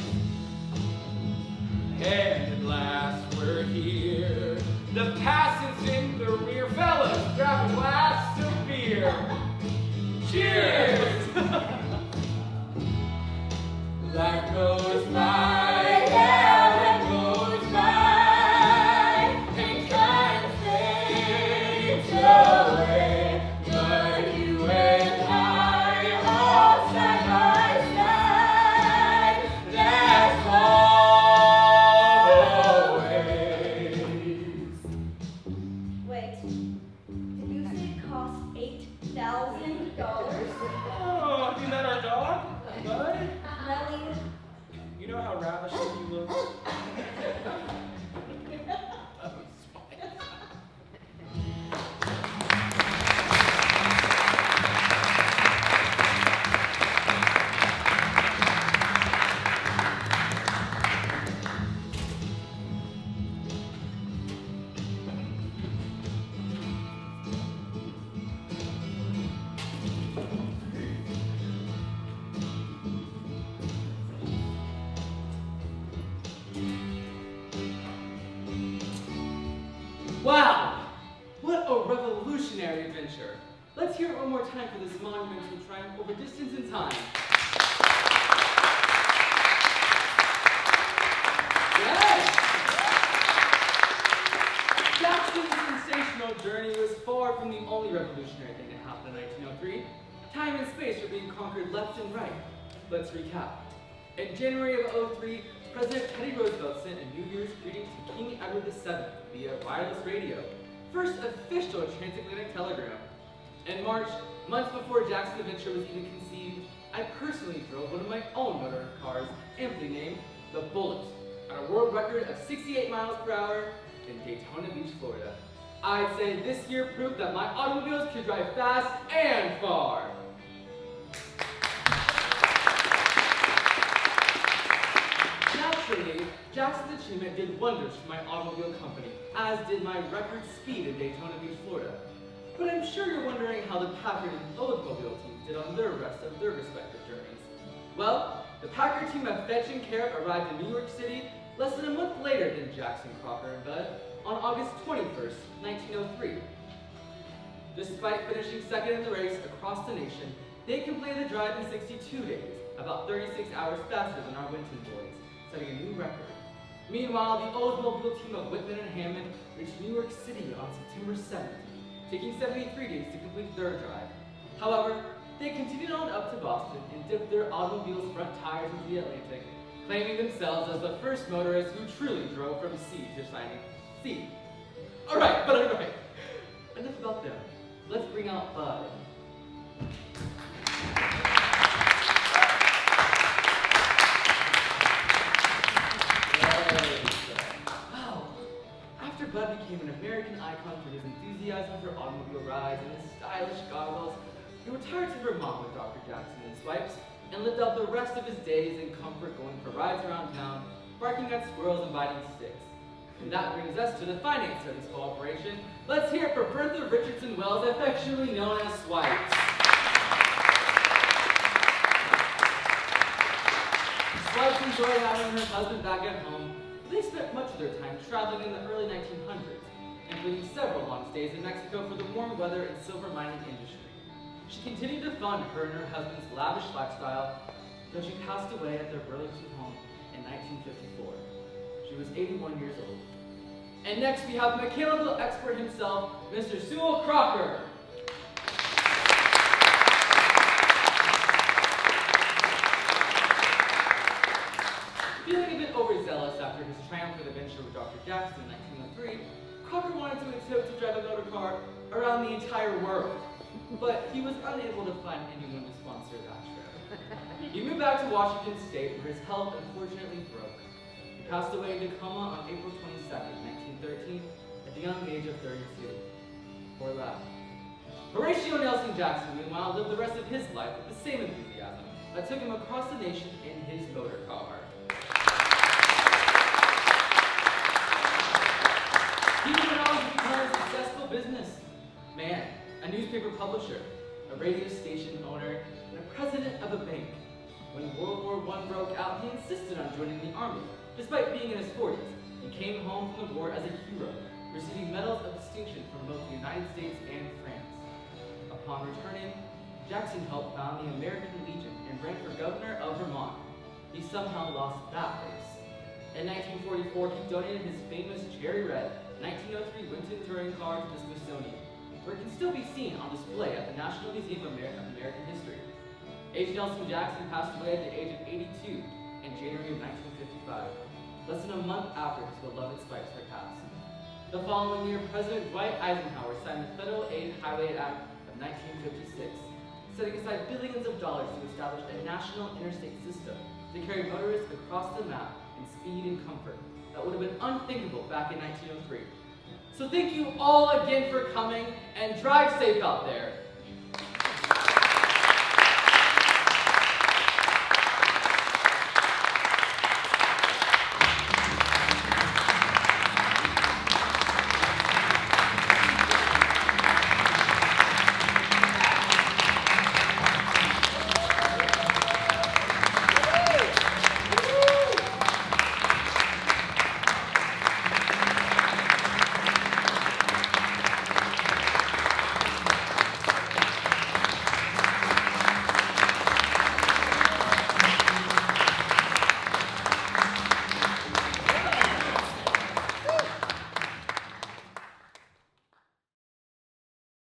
and at last we're here. The passengers in the rear, fellas, grab a glass of beer. Cheers! Life goes by, yeah, life goes by, and time fades away, but you and I are side by side, that's always. Wait, did you say it cost $8,000? Oh, have you met our dog, bud? Really? You know how ravishing you look? Wow! What a revolutionary adventure. Let's hear it one more time for this monumental triumph over distance and time. Yes! Jackson's sensational journey was far from the only revolutionary thing that happened in 1903. Time and space were being conquered left and right. Let's recap. In January of 2003, President Teddy Roosevelt sent a New Year's greeting to King Edward VII via wireless radio, first official transatlantic telegram. In March, months before Jackson's adventure was even conceived, I personally drove one of my own motor cars, aptly named the Bullet, at a world record of 68 miles per hour in Daytona Beach, Florida. I'd say this year proved that my automobiles could drive fast and far. Naturally, Jackson's achievement did wonders for my automobile company, as did my record speed in Daytona Beach, Florida. But I'm sure you're wondering how the Packard and Oldsmobile teams did on the rest of their respective journeys. Well, the Packard team of Fetch and Carrot arrived in New York City less than a month later than Jackson, Crocker, and Bud on August 21st, 1903. Despite finishing second in the race across the nation, they completed the drive in 62 days, about 36 hours faster than our Winton boys, setting a new record. Meanwhile, the Oldsmobile team of Whitman and Hammond reached New York City on September 7th, taking 73 days to complete their drive. However, they continued on up to Boston and dipped their automobile's front tires into the Atlantic, claiming themselves as the first motorists who truly drove from sea to shining sea. All right. Enough about them. Let's bring out Bud. Wow. After Bud became an American icon for his enthusiasm for automobile rides and his stylish goggles, he retired to Vermont with Dr. Jackson and Swipes and lived out the rest of his days in comfort going for rides around town, barking at squirrels and biting sticks. And that brings us to the finance studies cooperation. Let's hear it for Bertha Richardson Wells, affectionately known as Swipes. Swipes enjoyed having her husband back at home. They spent much of their time traveling in the early 1900s, including several long stays in Mexico for the warm weather and silver mining industry. She continued to fund her and her husband's lavish lifestyle until she passed away at their Burlington home in 1954. She was 81 years old. And next we have the mechanical expert himself, Mr. Sewell Crocker. Feeling a bit overzealous after his triumphant adventure with Dr. Jackson in 1903, Crocker wanted to attempt to drive a motor car around the entire world, but he was unable to find anyone to sponsor that trip. He moved back to Washington State, where his health unfortunately broke. He passed away in Tacoma on April 22, 1913, at the young age of 32. Poor lad. Horatio Nelson Jackson, meanwhile, lived the rest of his life with the same enthusiasm that took him across the nation in his motor car. He went on to become a successful businessman, a newspaper publisher, a radio station owner, and a president of a bank. When World War I broke out, he insisted on joining the army. Despite being in his 40s, he came home from the war as a hero, receiving medals of distinction from both the United States and France. Upon returning, Jackson helped found the American Legion and ran for governor of Vermont. He somehow lost that race. In 1944, he donated his famous cherry red 1903 Winton touring car to the Smithsonian, where it can still be seen on display at the National Museum of American History. H. Nelson Jackson passed away at the age of 82 in January of 1955, less than a month after his beloved Spikes had passed. The following year, President Dwight Eisenhower signed the Federal Aid Highway Act of 1956, setting aside billions of dollars to establish a national interstate system to carry motorists across the map in speed and comfort that would have been unthinkable back in 1903. So thank you all again for coming, and drive safe out there.